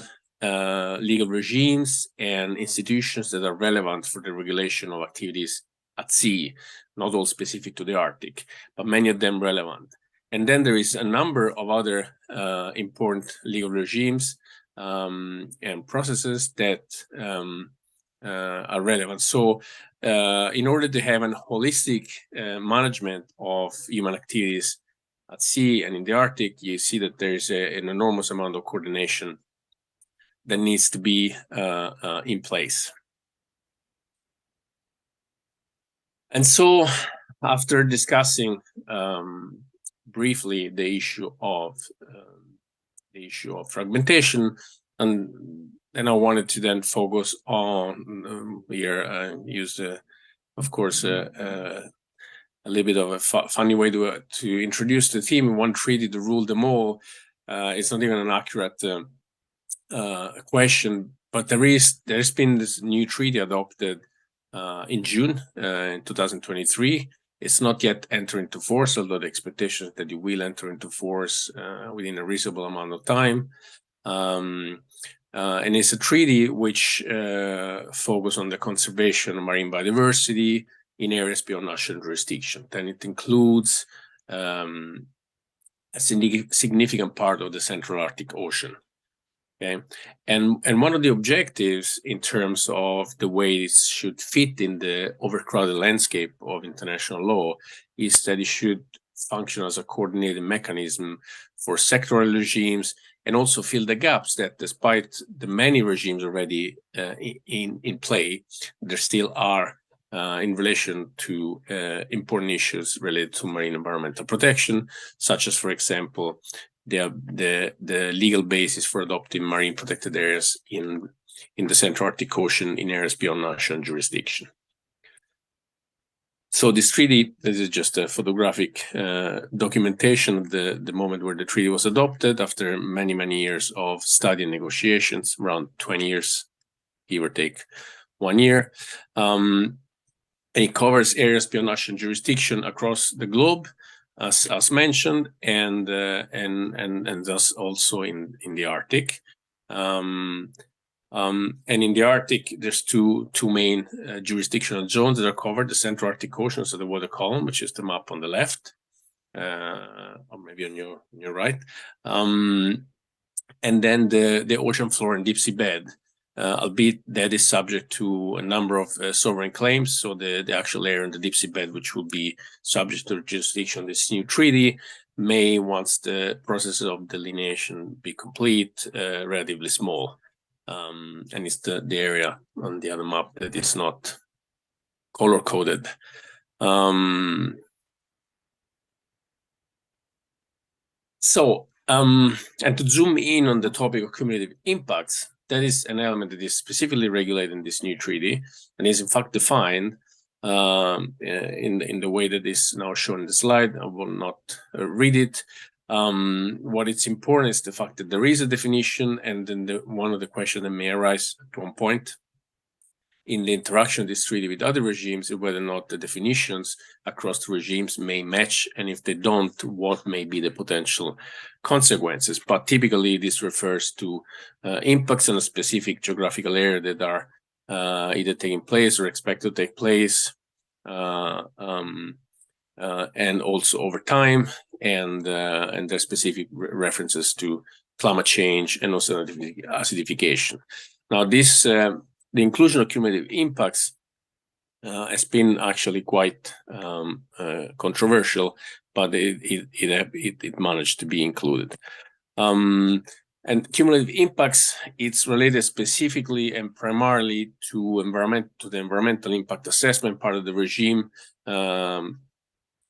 legal regimes and institutions that are relevant for the regulation of activities at sea, not all specific to the Arctic, but many of them relevant. And then there is a number of other important legal regimes and processes that are relevant. So in order to have a holistic management of human activities at sea and in the Arctic, you see that there is an enormous amount of coordination that needs to be in place. And so after discussing briefly the issue of fragmentation, and then I wanted to then focus on here. Use of course a little bit of a funny way to introduce the theme. One treaty to rule them all. It's not even an accurate question, but there's been this new treaty adopted in June in 2023. It's not yet entering into force, although the expectation is that it will enter into force within a reasonable amount of time. And it's a treaty which focuses on the conservation of marine biodiversity in areas beyond national jurisdiction. Then it includes a significant part of the Central Arctic Ocean. Okay, and one of the objectives in terms of the way it should fit in the overcrowded landscape of international law is that it should function as a coordinated mechanism for sectoral regimes and also fill the gaps that, despite the many regimes already in play, there still are in relation to important issues related to marine environmental protection, such as, for example, the legal basis for adopting marine protected areas in the Central Arctic Ocean in areas beyond national jurisdiction. So this treaty, this is just a photographic documentation of the moment where the treaty was adopted after many, many years of study and negotiations, around 20 years, give or take 1 year. And it covers areas beyond national jurisdiction across the globe, as mentioned, and thus also in the Arctic. And in the Arctic, there's two main jurisdictional zones that are covered: the Central Arctic Ocean, so the water column, which is the map on the left, or maybe on your right, and then the ocean floor and deep sea bed, albeit that is subject to a number of sovereign claims. So the actual area in the deep sea bed, which will be subject to the jurisdiction of this new treaty, may, once the process of delineation be complete, relatively small. And it's the area on the other map that is not color-coded. And to zoom in on the topic of cumulative impacts, that is an element that is specifically regulated in this new treaty and is in fact defined in the way that is now shown in the slide. I will not read it. What is important is the fact that there is a definition, and then one of the questions that may arise at one point in the interaction of this treaty with other regimes is whether or not the definitions across the regimes may match, and if they don't, what may be the potential consequences. But typically, this refers to impacts on a specific geographical area that are either taking place or expected to take place, and also over time, and there's specific references to climate change and also acidification. Now, this the inclusion of cumulative impacts has been actually quite controversial, but it managed to be included. And cumulative impacts, it's related specifically and primarily to the environmental impact assessment part of the regime. And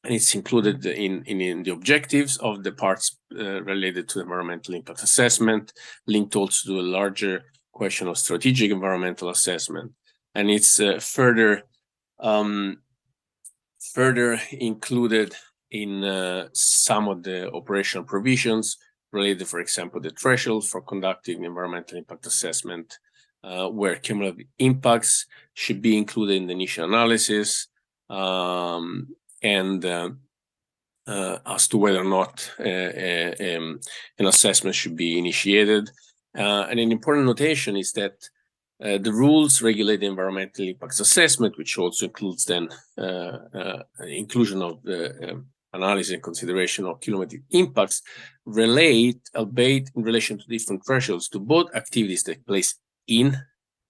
it's included in the objectives of the parts related to environmental impact assessment, linked also to a larger question of strategic environmental assessment. And it's further included in some of the operational provisions related, for example, the threshold for conducting environmental impact assessment, where cumulative impacts should be included in the initial analysis, and as to whether or not an assessment should be initiated. And an important notation is that the rules regulate environmental impacts assessment, which also includes then inclusion of the analysis and consideration of cumulative impacts, relate, albeit in relation to different thresholds, to both activities that take place in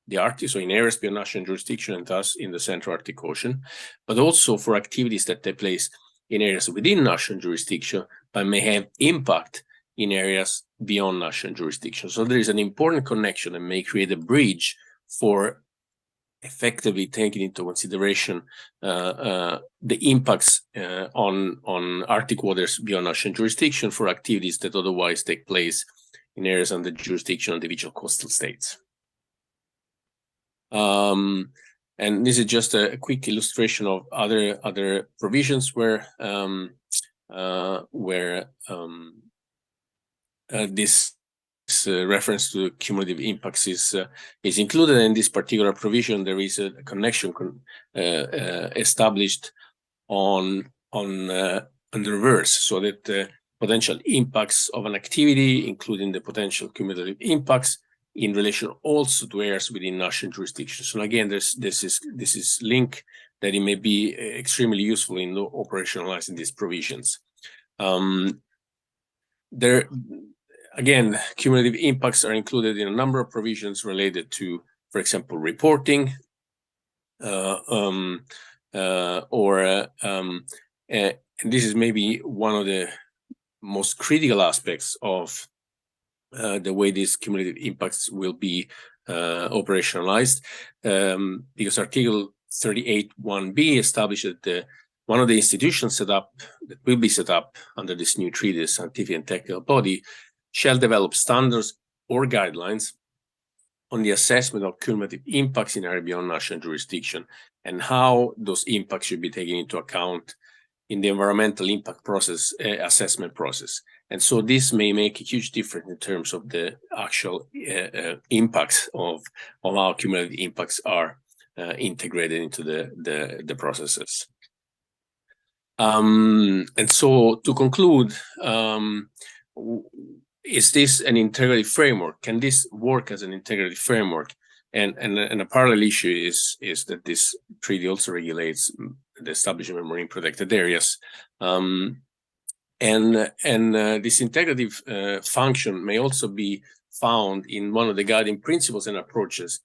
the Arctic, so in areas beyond national jurisdiction and thus in the Central Arctic Ocean, but also for activities that take place in areas within national jurisdiction, but may have impact in areas beyond national jurisdiction. So there is an important connection and may create a bridge for effectively taking into consideration the impacts on Arctic waters beyond national jurisdiction for activities that otherwise take place in areas under jurisdiction of individual coastal states. And this is just a quick illustration of other provisions where this reference to cumulative impacts is included. In this particular provision, there is a connection established on the reverse, so that the potential impacts of an activity, including the potential cumulative impacts, in relation also to areas within national jurisdiction. So again, this is link that it may be extremely useful in operationalizing these provisions. Again, cumulative impacts are included in a number of provisions related to, for example, reporting, and this is maybe one of the most critical aspects of the way these cumulative impacts will be operationalized, because Article 38(1)(b) establishes that one of the institutions that will be set up under this new treaty, the scientific and technical body, shall develop standards or guidelines on the assessment of cumulative impacts in area beyond national jurisdiction, and how those impacts should be taken into account in the environmental impact process, assessment process. And so this may make a huge difference in terms of the actual impacts of how cumulative impacts are integrated into the processes. And so to conclude, is this an integrity framework? Can this work as an integrity framework? And a parallel issue is that this treaty also regulates the establishment of marine protected areas. And this integrative function may also be found in one of the guiding principles and approaches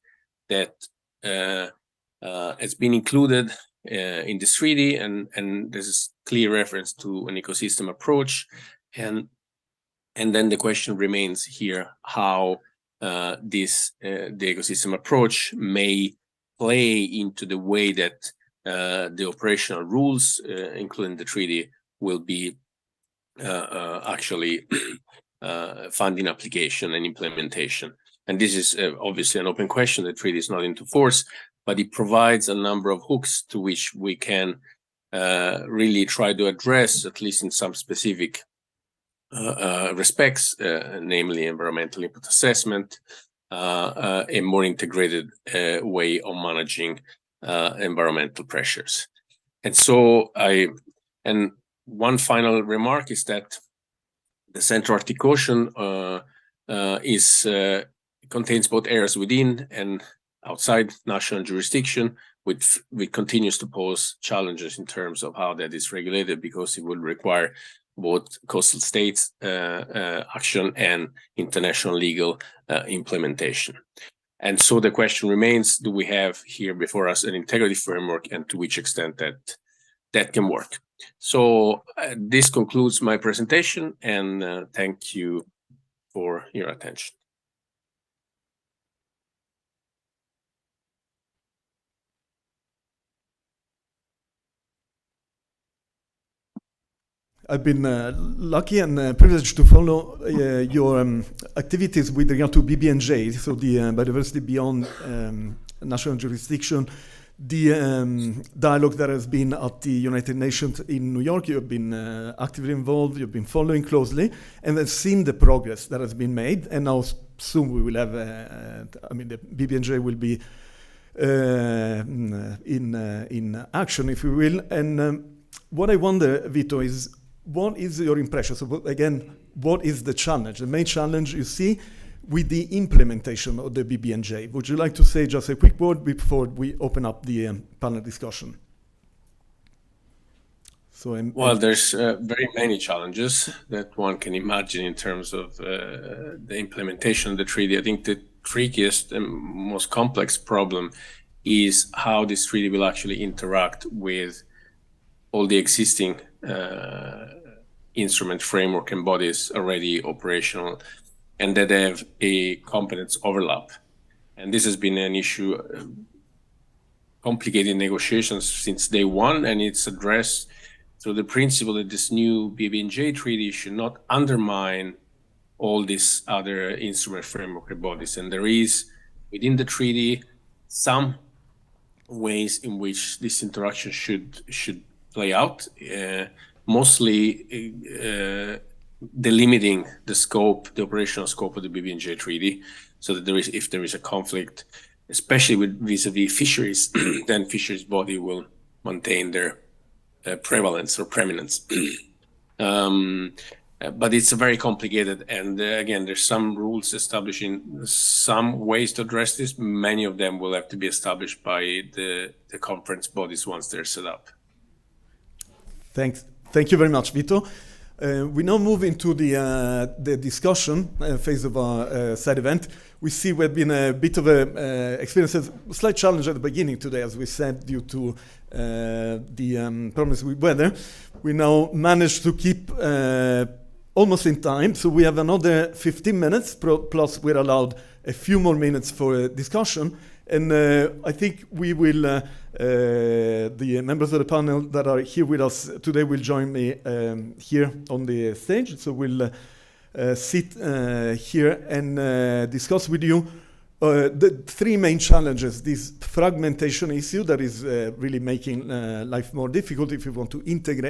that has been included in this treaty, and there's a clear reference to an ecosystem approach. And then the question remains here how the ecosystem approach may play into the way that the operational rules, including the treaty, will be actually found in application and implementation. And this is obviously an open question. The treaty is not into force, but it provides a number of hooks to which we can really try to address, at least in some specific respects, namely environmental impact assessment, a more integrated way of managing environmental pressures. And so one final remark is that the Central Arctic Ocean contains both areas within and outside national jurisdiction, which continues to pose challenges in terms of how that is regulated, because it would require both coastal states action and international legal implementation. And so the question remains, do we have here before us an integrity framework, and to which extent that can work? So this concludes my presentation, and thank you for your attention.
I've been lucky and privileged to follow your activities with regard to BBNJ, so the biodiversity beyond national jurisdiction, the dialogue that has been at the United Nations in New York. You have been actively involved, you've been following closely, and have seen the progress that has been made. And now soon we will have, the BBNJ will be in action, if you will. And what I wonder, Vito, is what is your impression? So again, what is the challenge? The main challenge you see with the implementation of the BBNJ. Would you like to say just a quick word before we open up the panel discussion?
Well, there's very many challenges that one can imagine in terms of the implementation of the treaty. I think the trickiest and most complex problem is how this treaty will actually interact with all the existing instrument framework and bodies already operational, and that have a competence overlap. And this has been an issue, complicated negotiations since day one, and it's addressed through the principle that this new BBNJ treaty should not undermine all these other instrument framework bodies. And there is, within the treaty, some ways in which this interaction should play out, mostly delimiting the scope, the operational scope of the BBNJ treaty, so that if there is a conflict, especially with vis-a-vis fisheries, then fisheries body will maintain their prevalence or preeminence. But it's very complicated, and again, there's some rules establishing some ways to address this. Many of them will have to be established by the conference bodies once they're set up.
Thanks. Thank you very much, Vito. We now move into the discussion phase of our side event. We see we've been a bit of a experience, a slight challenge at the beginning today, as we said, due to the problems with weather. We now managed to keep almost in time, so we have another 15 minutes, plus we're allowed a few more minutes for discussion. And I think we will, the members of the panel that are here with us today will join me here on the stage. So we'll sit here and discuss with you the three main challenges. This fragmentation issue that is really making life more difficult if you want to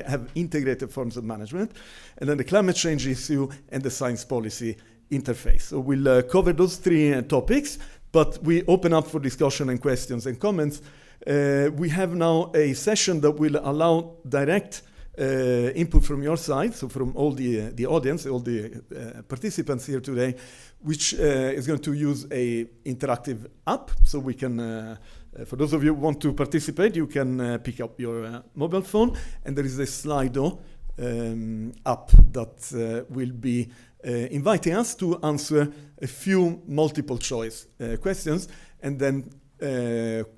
have integrated forms of management, and then the climate change issue and the science policy interface. So we'll cover those three topics, but we open up for discussion and questions and comments. We have now a session that will allow direct input from your side, so from all the audience, all the participants here today, which is going to use a interactive app. So we can, for those of you who want to participate, you can pick up your mobile phone, and there is a Slido app that will be inviting us to answer a few multiple choice questions, and then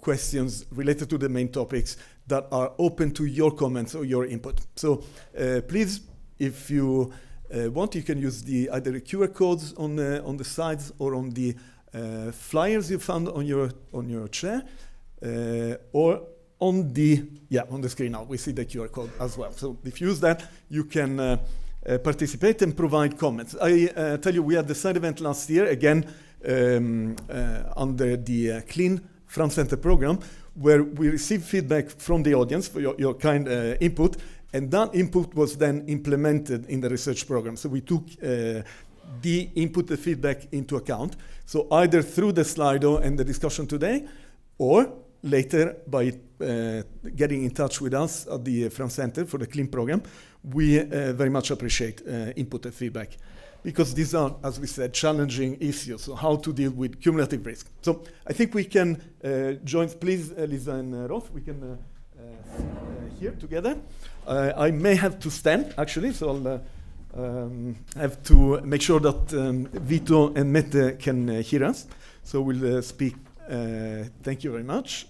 questions related to the main topics that are open to your comments or your input. So please, if you want, you can use either the QR codes on the sides or on the flyers you found on your chair, or on the screen now. We see the QR code as well. So if you use that, you can participate and provide comments. I tell you, we had the side event last year, again, under the Clean Front Center program, where we received feedback from the audience for your kind input, and that input was then implemented in the research program. So we took the input, the feedback into account. So either through the Slido and the discussion today, or later by getting in touch with us at the Front Center for the Clean program, we very much appreciate input and feedback, because these are, as we said, challenging issues, so how to deal with cumulative risk. So I think we can join, please, Lisa and Rolf, we can here together. I may have to stand, actually, so I'll have to make sure that Vito and Mette can hear us. So we'll speak, thank you very much.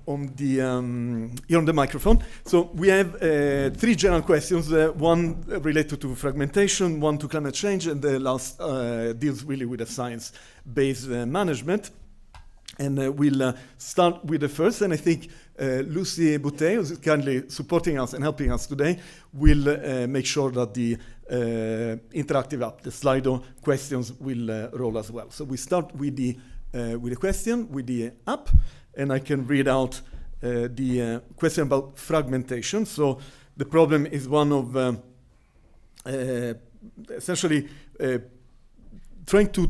On the microphone. So we have 3 general questions, one related to fragmentation, one to climate change, and the last deals really with the science-based management. And we'll start with the first, and I think Lucy Boutet, who's kindly supporting us and helping us today, will make sure that the interactive app, the Slido questions, will roll as well. So we start with the question, with the app, and I can read out the question about fragmentation. So the problem is one of essentially trying to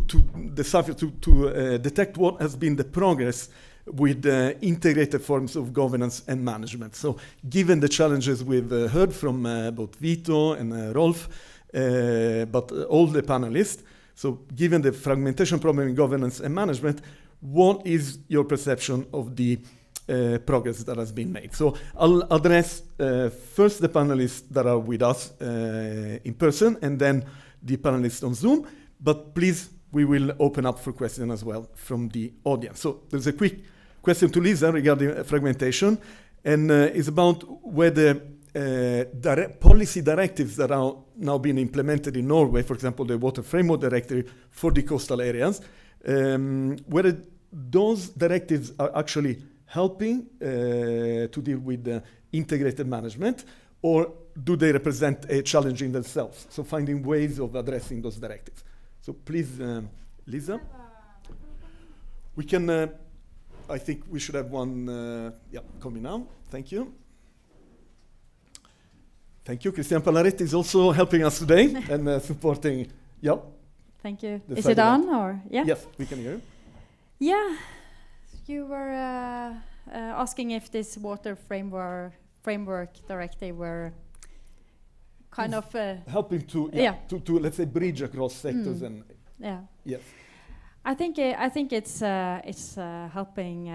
decipher, to detect what has been the progress with integrated forms of governance and management. So given the challenges we've heard from both Vito and Rolf, but all the panelists, so given the fragmentation problem in governance and management, what is your perception of the progress that has been made? So I'll address first the panelists that are with us in person, and then the panelists on Zoom. But please, we will open up for questions as well from the audience. So there's a quick question to Lisa regarding fragmentation, and it's about whether policy directives that are now being implemented in Norway, for example, the Water Framework Directive for the coastal areas, whether those directives are actually helping to deal with integrated management, or do they represent a challenge in themselves? So finding ways of addressing those directives. So please, Lisa. We can, I think we should have one, coming now. Thank you. Thank you. Christian Palaretti is also helping us today and supporting,
Thank you. Is it on, or? Yeah?
Yes, we can hear you.
Yeah, you were asking if this water framework directive were kind of
helping to let's say bridge across sectors and yes.
I think it's helping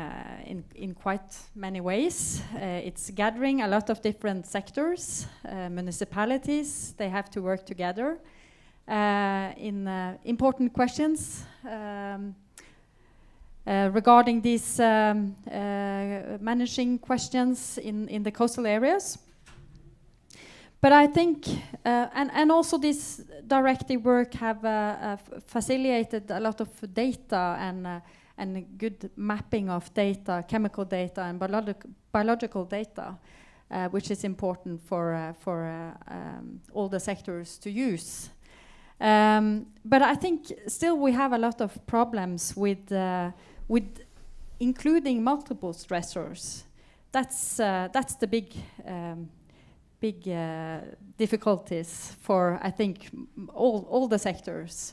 in quite many ways. It's gathering a lot of different sectors, municipalities. They have to work together in important questions regarding these managing questions in the coastal areas. But I think, and also this directive work have facilitated a lot of data and good mapping of data, chemical data and biological data, which is important for all the sectors to use. But I think still we have a lot of problems with including multiple stressors. That's the big difficulties for, I think, all the sectors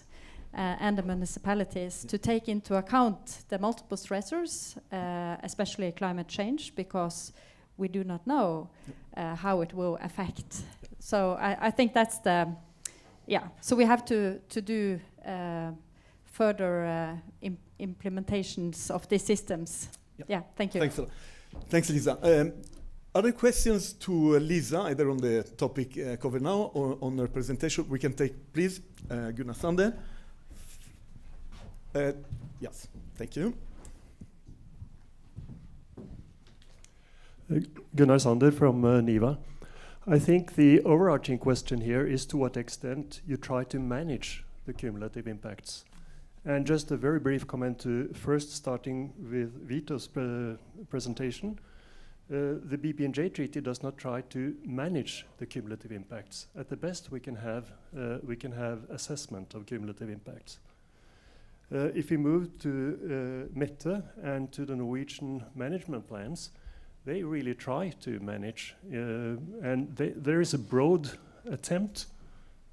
and the municipalities to take into account the multiple stressors, especially climate change, because we do not know how it will affect. So I think that's the, so we have to do further implementations of these systems. Yeah, thank you.
Thanks a lot. Thanks, Lisa. Other questions to Lisa, either on the topic covered now or on her presentation? We can take, please, Gunnar Sander. Yes, thank you.
Gunnar Sander from NIVA. I think the overarching question here is to what extent you try to manage the cumulative impacts. And just a very brief comment to first starting with Vito's presentation. The BBNJ treaty does not try to manage the cumulative impacts. At the best, we can have assessment of cumulative impacts. If we move to Mette and to the Norwegian management plans, they really try to manage, and there is a broad attempt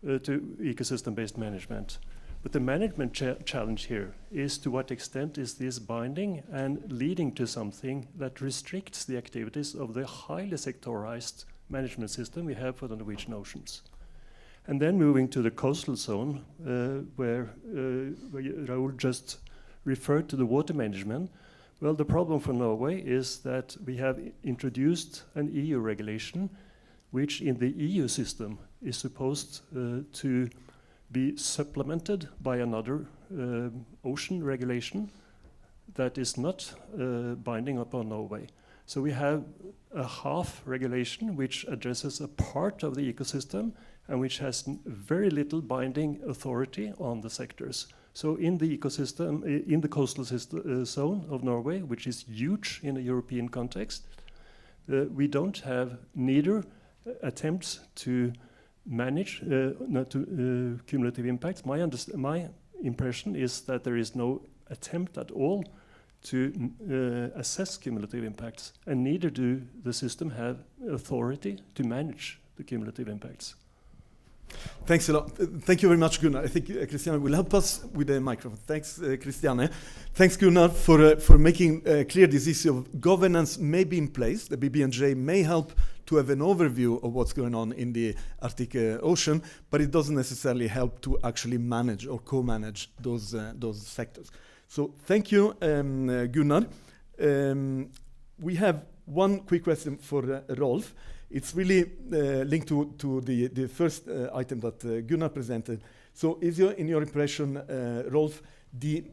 to ecosystem-based management. But the management challenge here is to what extent is this binding and leading to something that restricts the activities of the highly sectorized management system we have for the Norwegian oceans. And then moving to the coastal zone, where Raoul just referred to the water management. Well, the problem for Norway is that we have introduced an EU regulation, which in the EU system is supposed to be supplemented by another ocean regulation that is not binding upon Norway. So we have a half regulation which addresses a part of the ecosystem and which has very little binding authority on the sectors. So in the ecosystem, in the coastal zone of Norway, which is huge in a European context, we don't have neither attempts to manage cumulative impacts. My impression is that there is no attempt at all to assess cumulative impacts, and neither do the system have authority to manage the cumulative impacts.
Thanks a lot. Thank you very much, Gunnar. I think Christiane will help us with the microphone. Thanks, Christiane. Thanks, Gunnar, for making clear this issue of governance may be in place. The BBNJ may help to have an overview of what's going on in the Arctic Ocean, but it doesn't necessarily help to actually manage or co-manage those sectors. So thank you, Gunnar. We have one quick question for Rolf. It's really linked to the first item that Gunnar presented. So is in your impression, Rolf, the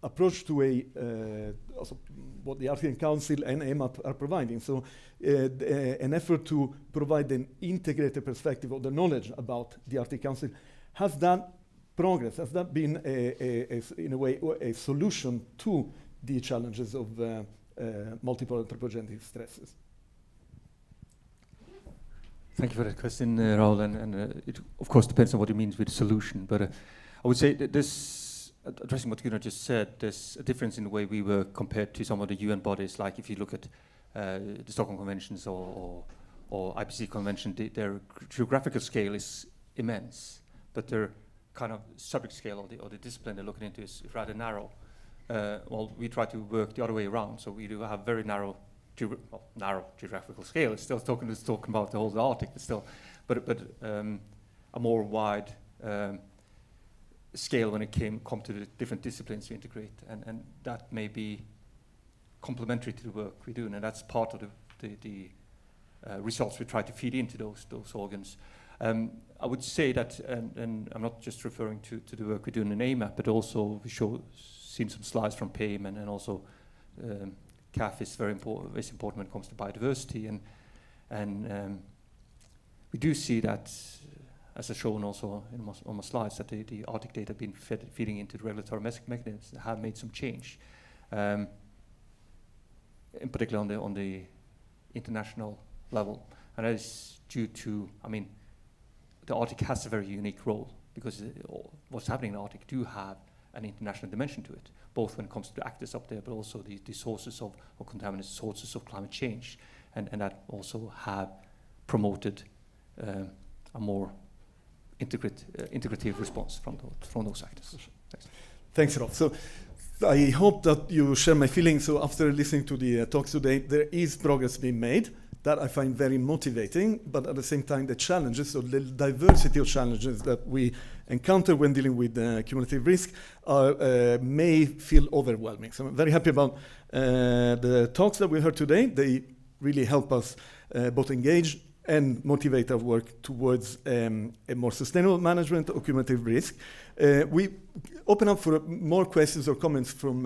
approach to also what the Arctic Council and EMAP are providing, so an effort to provide an integrated perspective of the knowledge about the Arctic Council, has that progress, has that been in a way a solution to the challenges of multiple anthropogenic stresses?
Thank you for that question, Raoul, and it of course depends on what it means with solution, but I would say that this, addressing what Gunnar just said, there's a difference in the way we were compared to some of the UN bodies, like if you look at the Stockholm Conventions or IPC Convention, their geographical scale is immense, but their kind of subject scale or the discipline they're looking into is rather narrow. Well, we try to work the other way around, so we do have very narrow geographical scale. It's still talking about the whole Arctic, but a more wide scale when it come to the different disciplines we integrate, and that may be complementary to the work we do, and that's part of the results we try to feed into those organs. I would say that, and I'm not just referring to the work we do in AMAP, but also we seen some slides from PAIM, and also CAF is very important when it comes to biodiversity, and we do see that, as I've shown also on my slides, that the Arctic data have been feeding into the regulatory mechanisms that have made some change, in particular on the international level, and that is due to, I mean, the Arctic has a very unique role because what's happening in the Arctic do have an international dimension to it, both when it comes to the actors up there, but also the sources of contaminants, sources of climate change, and that also have promoted a more integrative response from those actors. Thanks.
Thanks, Rolf. So I hope that you share my feelings. So after listening to the talks today, there is progress being made that I find very motivating, but at the same time, the challenges, so the diversity of challenges that we encounter when dealing with cumulative risk may feel overwhelming. So I'm very happy about the talks that we heard today. They really help us both engage and motivate our work towards a more sustainable management of cumulative risk. We open up for more questions or comments from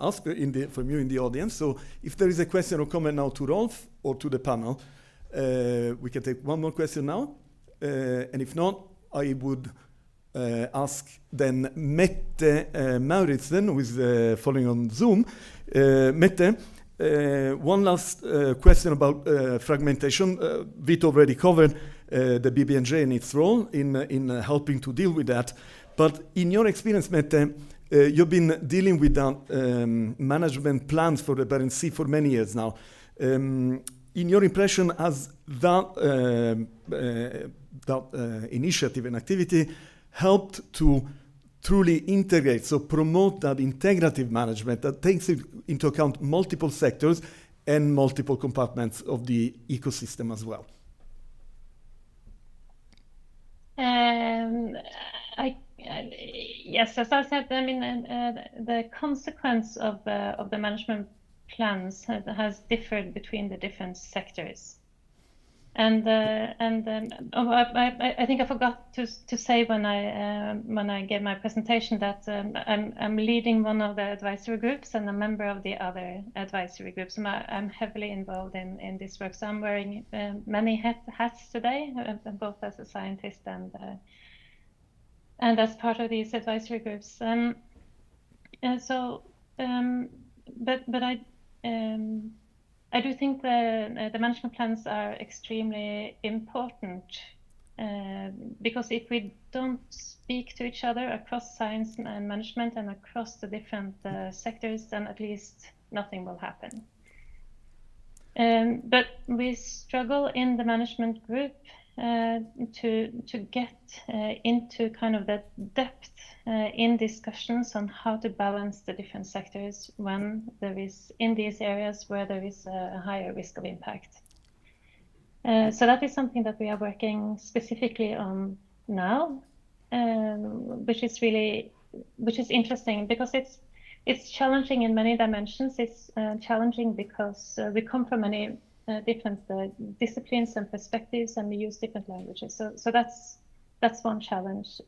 us, from you in the audience. So if there is a question or comment now to Rolf or to the panel, we can take one more question now. And if not, I would ask then Mette Mauritsen, who is following on Zoom. Mette, one last question about fragmentation. Vito already covered the BBNJ and its role in helping to deal with that. But in your experience, Mette, you've been dealing with management plans for the Barents Sea for many years now. In your impression, has that initiative and activity helped to truly integrate, so promote that integrative management that takes into account multiple sectors and multiple compartments of the ecosystem as well?
Yes, as I said, I mean, the consequence of the management plans has differed between the different sectors. And I think I forgot to say when I gave my presentation that I'm leading one of the advisory groups and a member of the other advisory groups. And I'm heavily involved in this work. So I'm wearing many hats today, both as a scientist and as part of these advisory groups. But I do think the management plans are extremely important because if we don't speak to each other across science and management and across the different sectors, then at least nothing will happen. But we struggle in the management group to get into kind of the depth in discussions on how to balance the different sectors when there is in these areas where there is a higher risk of impact. So that is something that we are working specifically on now, which is interesting because it's challenging in many dimensions. It's challenging because we come from many different disciplines and perspectives, and we use different languages. So that's one challenge.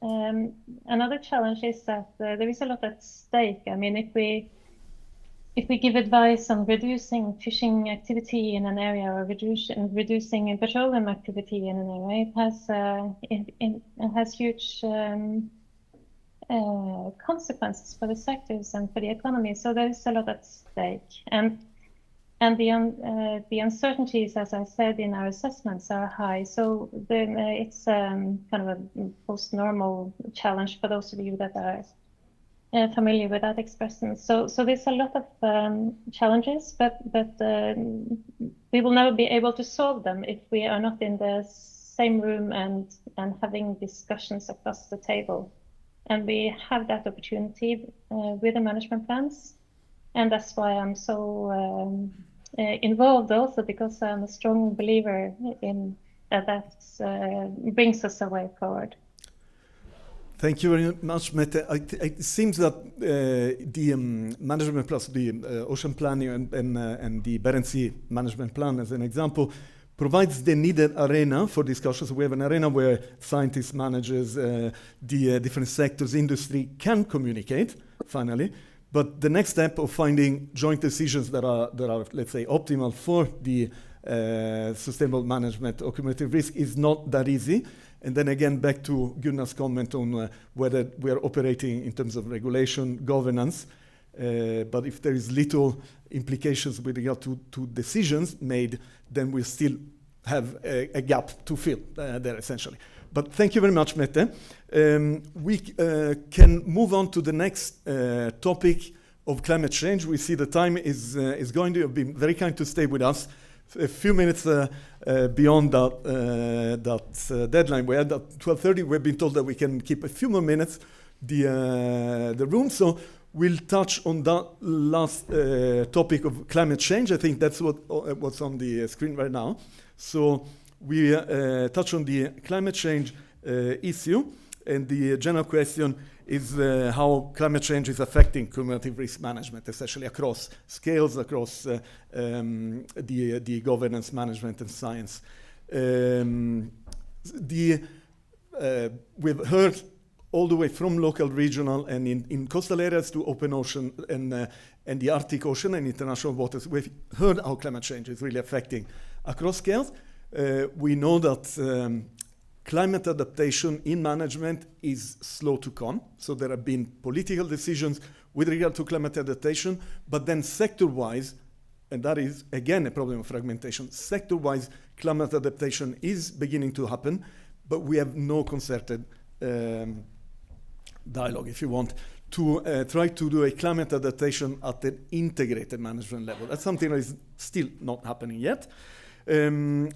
Another challenge is that there is a lot at stake. I mean, if we give advice on reducing fishing activity in an area or reducing petroleum activity in an area, it has huge consequences for the sectors and for the economy. So there is a lot at stake, and the uncertainties, as I said, in our assessments are high. So then it's kind of a post-normal challenge for those of you that are familiar with that expression. So there's a lot of challenges, but we will never be able to solve them if we are not in the same room and having discussions across the table. And we have that opportunity with the management plans. And that's why I'm so involved also, because I'm a strong believer in that brings us a way forward.
Thank you very much, Mette. It seems that the management plus the ocean planning and the Barents Sea management plan, as an example, provides the needed arena for discussions. We have an arena where scientists, managers, the different sectors, industry can communicate, finally. But the next step of finding joint decisions that are, let's say, optimal for the sustainable management of cumulative risk is not that easy. And then again, back to Gunnar's comment on whether we are operating in terms of regulation, governance. But if there is little implications with regard to decisions made, then we still have a gap to fill there, essentially. But thank you very much, Mette. We can move on to the next topic of climate change. We see the time is going to be very kind to stay with us. A few minutes beyond that deadline. We had at 12:30. We've been told that we can keep a few more minutes the room. So We'll touch on that last topic of climate change. I think that's what's on the screen right now. So we touch on the climate change issue, and the general question is how climate change is affecting cumulative risk management, especially across scales, across the governance, management, and science. We've heard all the way from local, regional, and in coastal areas to open ocean and the Arctic Ocean and international waters. We've heard how climate change is really affecting across scales. We know that climate adaptation in management is slow to come. So there have been political decisions with regard to climate adaptation, but then sector-wise, and that is, again, a problem of fragmentation, sector-wise, climate adaptation is beginning to happen, but we have no concerted dialogue, if you want, to try to do a climate adaptation at an integrated management level. That's something that is still not happening yet.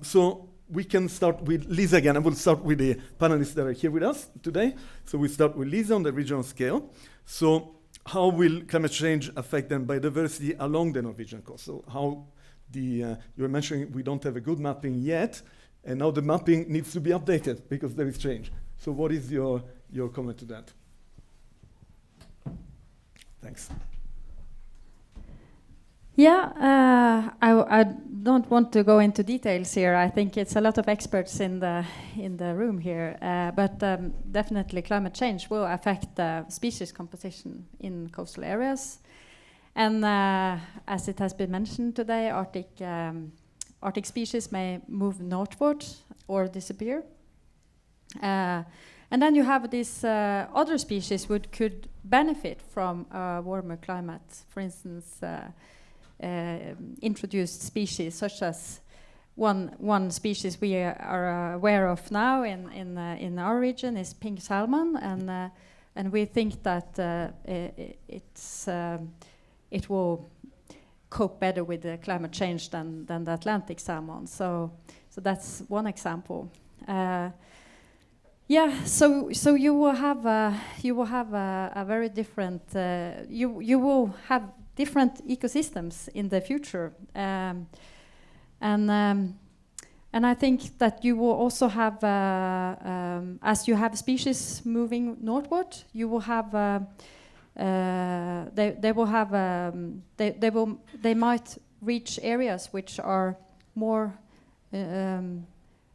So we can start with Lisa again, and we'll start with the panelists that are here with us today. So we start with Lisa on the regional scale. So how will climate change affect then biodiversity along the Norwegian coast? So how you were mentioning we don't have a good mapping yet, and now the mapping needs to be updated because there is change. So what is your comment to that? Thanks.
Yeah, I don't want to go into details here. I think it's a lot of experts in the room here, but definitely climate change will affect the species composition in coastal areas, and as it has been mentioned today, Arctic species may move northward or disappear, and then you have these other species which could benefit from a warmer climate. For instance. Introduced species, such as one species we are aware of now in our region is pink salmon, and we think that it will cope better with the climate change than the Atlantic salmon. So that's one example. Yeah, so you will have a very different. You will have different ecosystems in the future, and I think that you will also have, as you have species moving northward, you will have they might reach areas which are more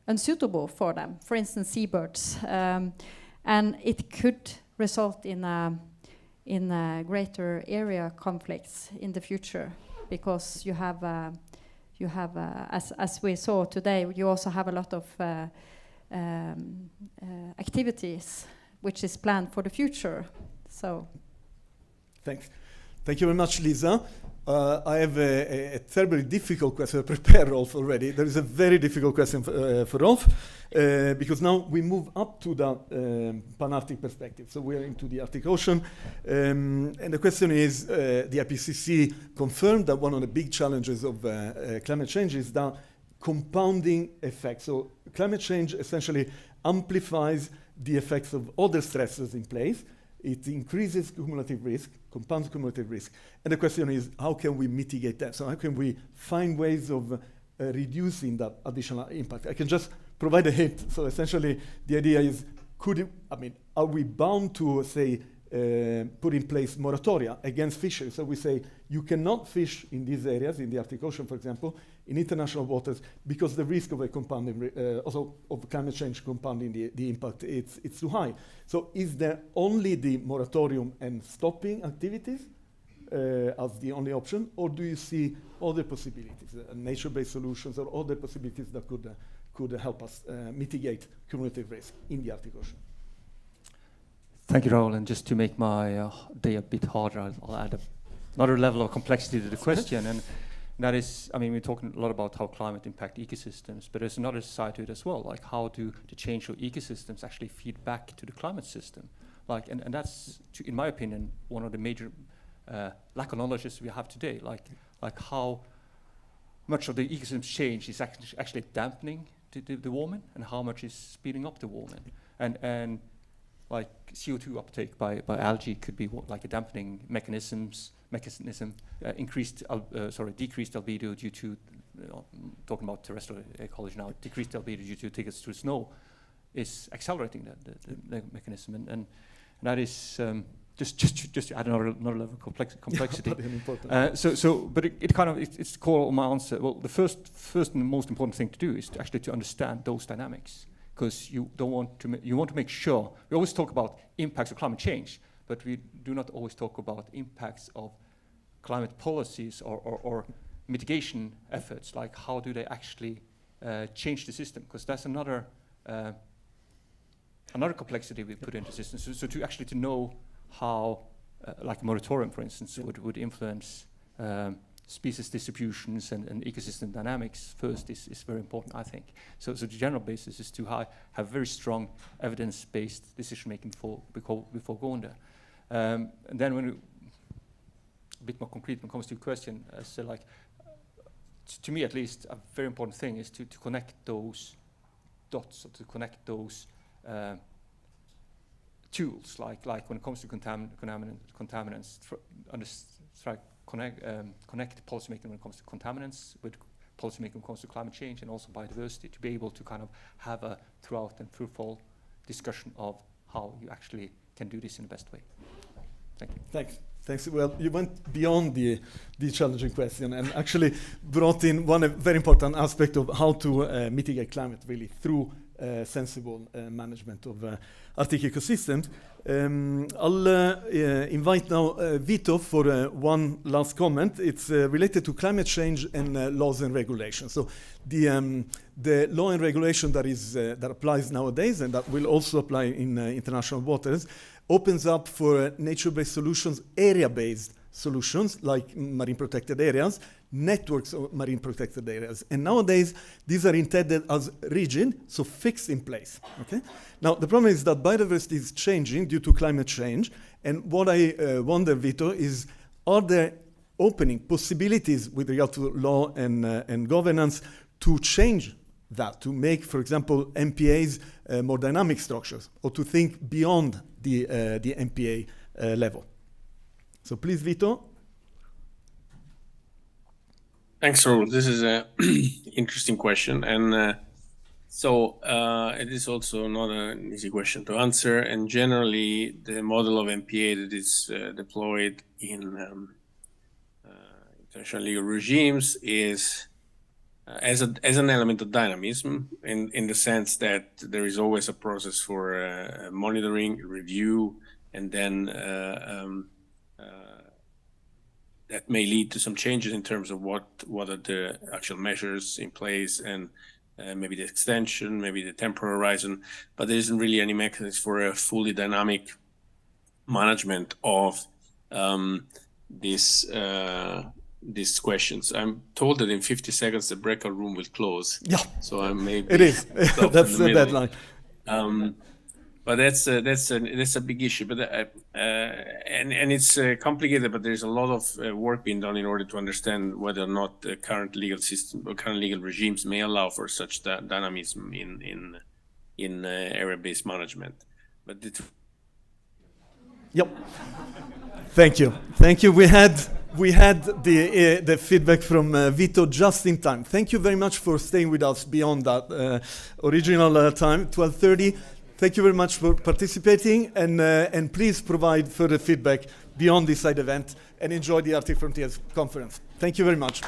unsuitable for them. For instance, seabirds, and it could result in greater area conflicts in the future, because you have as we saw today, you also have a lot of activities which is planned for the future. So,
thanks. Thank you very much, Lisa. I have a terribly difficult question. I prepared Rolf already. There is a very difficult question for Rolf, because now we move up to the Pan-Arctic perspective. So we are into the Arctic Ocean. And the question is, the IPCC confirmed that one of the big challenges of climate change is the compounding effect. So climate change essentially amplifies the effects of other stresses in place. It increases cumulative risk, compounds cumulative risk. And the question is, how can we mitigate that? So how can we find ways of reducing that additional impact? I can just provide a hint. So essentially, the idea is, are we bound to, say, put in place moratoria against fisheries? So we say, you cannot fish in these areas, in the Arctic Ocean, for example, in international waters, because the risk of a compounding, also of climate change compounding the impact, it's too high. So is there only the moratorium and stopping activities as the only option, or do you see other possibilities, nature-based solutions or other possibilities that could help us mitigate cumulative risk in the Arctic Ocean?
Thank you, Raoul. And just to make my day a bit harder, I'll add another level of complexity to the question. And that is, we're talking a lot about how climate impact ecosystems, but there's another side to it as well, like how do the change of ecosystems actually feed back to the climate system? And that's, in my opinion, one of the major lack of knowledge we have today, like how much of the ecosystem change is actually dampening the warming, and how much is speeding up the warming. And like CO2 uptake by algae could be like a dampening mechanism, decreased albedo due to, talking about terrestrial ecology now, decreased albedo due to tickets to snow is accelerating the mechanism, and that is just to add another level of complexity. But it's the core of my answer. Well, the first and most important thing to do is to understand those dynamics, because you want to make sure. We always talk about impacts of climate change, but we do not always talk about impacts of climate policies or mitigation efforts, like how do they actually change the system, because that's another complexity we put into systems. So to know how, like a moratorium, for instance, would influence species distributions and ecosystem dynamics first is very important, I think. So the general basis is to have very strong evidence-based decision-making before going there. And then when a bit more concrete when it comes to your question, to me at least, a very important thing is to connect those dots, or to connect those tools, like when it comes to contaminants, connect policymaking when it comes to contaminants with policymaking when it comes to climate change and also biodiversity, to be able to kind of have a throughout and fruitful discussion of how you actually can do this in the best way. Thank you.
Thanks. Well, you went beyond the challenging question and actually brought in one very important aspect of how to mitigate climate really through sensible management of Arctic ecosystems. I'll invite now Vito for one last comment. It's related to climate change and laws and regulations. So the law and regulation that applies nowadays and that will also apply in international waters opens up for nature-based solutions, area-based solutions like marine protected areas, networks of marine protected areas. And nowadays, these are intended as rigid, so fixed in place. Okay? Now, the problem is that biodiversity is changing due to climate change. And what I wonder, Vito, is are there opening possibilities with regard to law and governance to change that, to make, for example, MPAs more dynamic structures, or to think beyond the MPA level? So please, Vito.
Thanks, Raoul. This is an interesting question. And so it is also not an easy question to answer. And generally, the model of MPA that is deployed in international legal regimes is as an element of dynamism, in the sense that there is always a process for monitoring, review, and then that may lead to some changes in terms of what are the actual measures in place, and maybe the extension, maybe the temporal horizon, but there isn't really any mechanism for a fully dynamic management of these questions. I'm told that in 50 seconds the breakout room will close.
Yeah,
so I may.
It is. That's the deadline.
But that's a big issue. But and it's complicated. But there's a lot of work being done in order to understand whether or not the current legal system or current legal regimes may allow for such dynamism in area-based management. But
Yep. Thank you. We had the feedback from Vito just in time. Thank you very much for staying with us beyond that original time, 12:30. Thank you very much for participating, and please provide further feedback beyond this side event and enjoy the Arctic Frontiers conference. Thank you very much.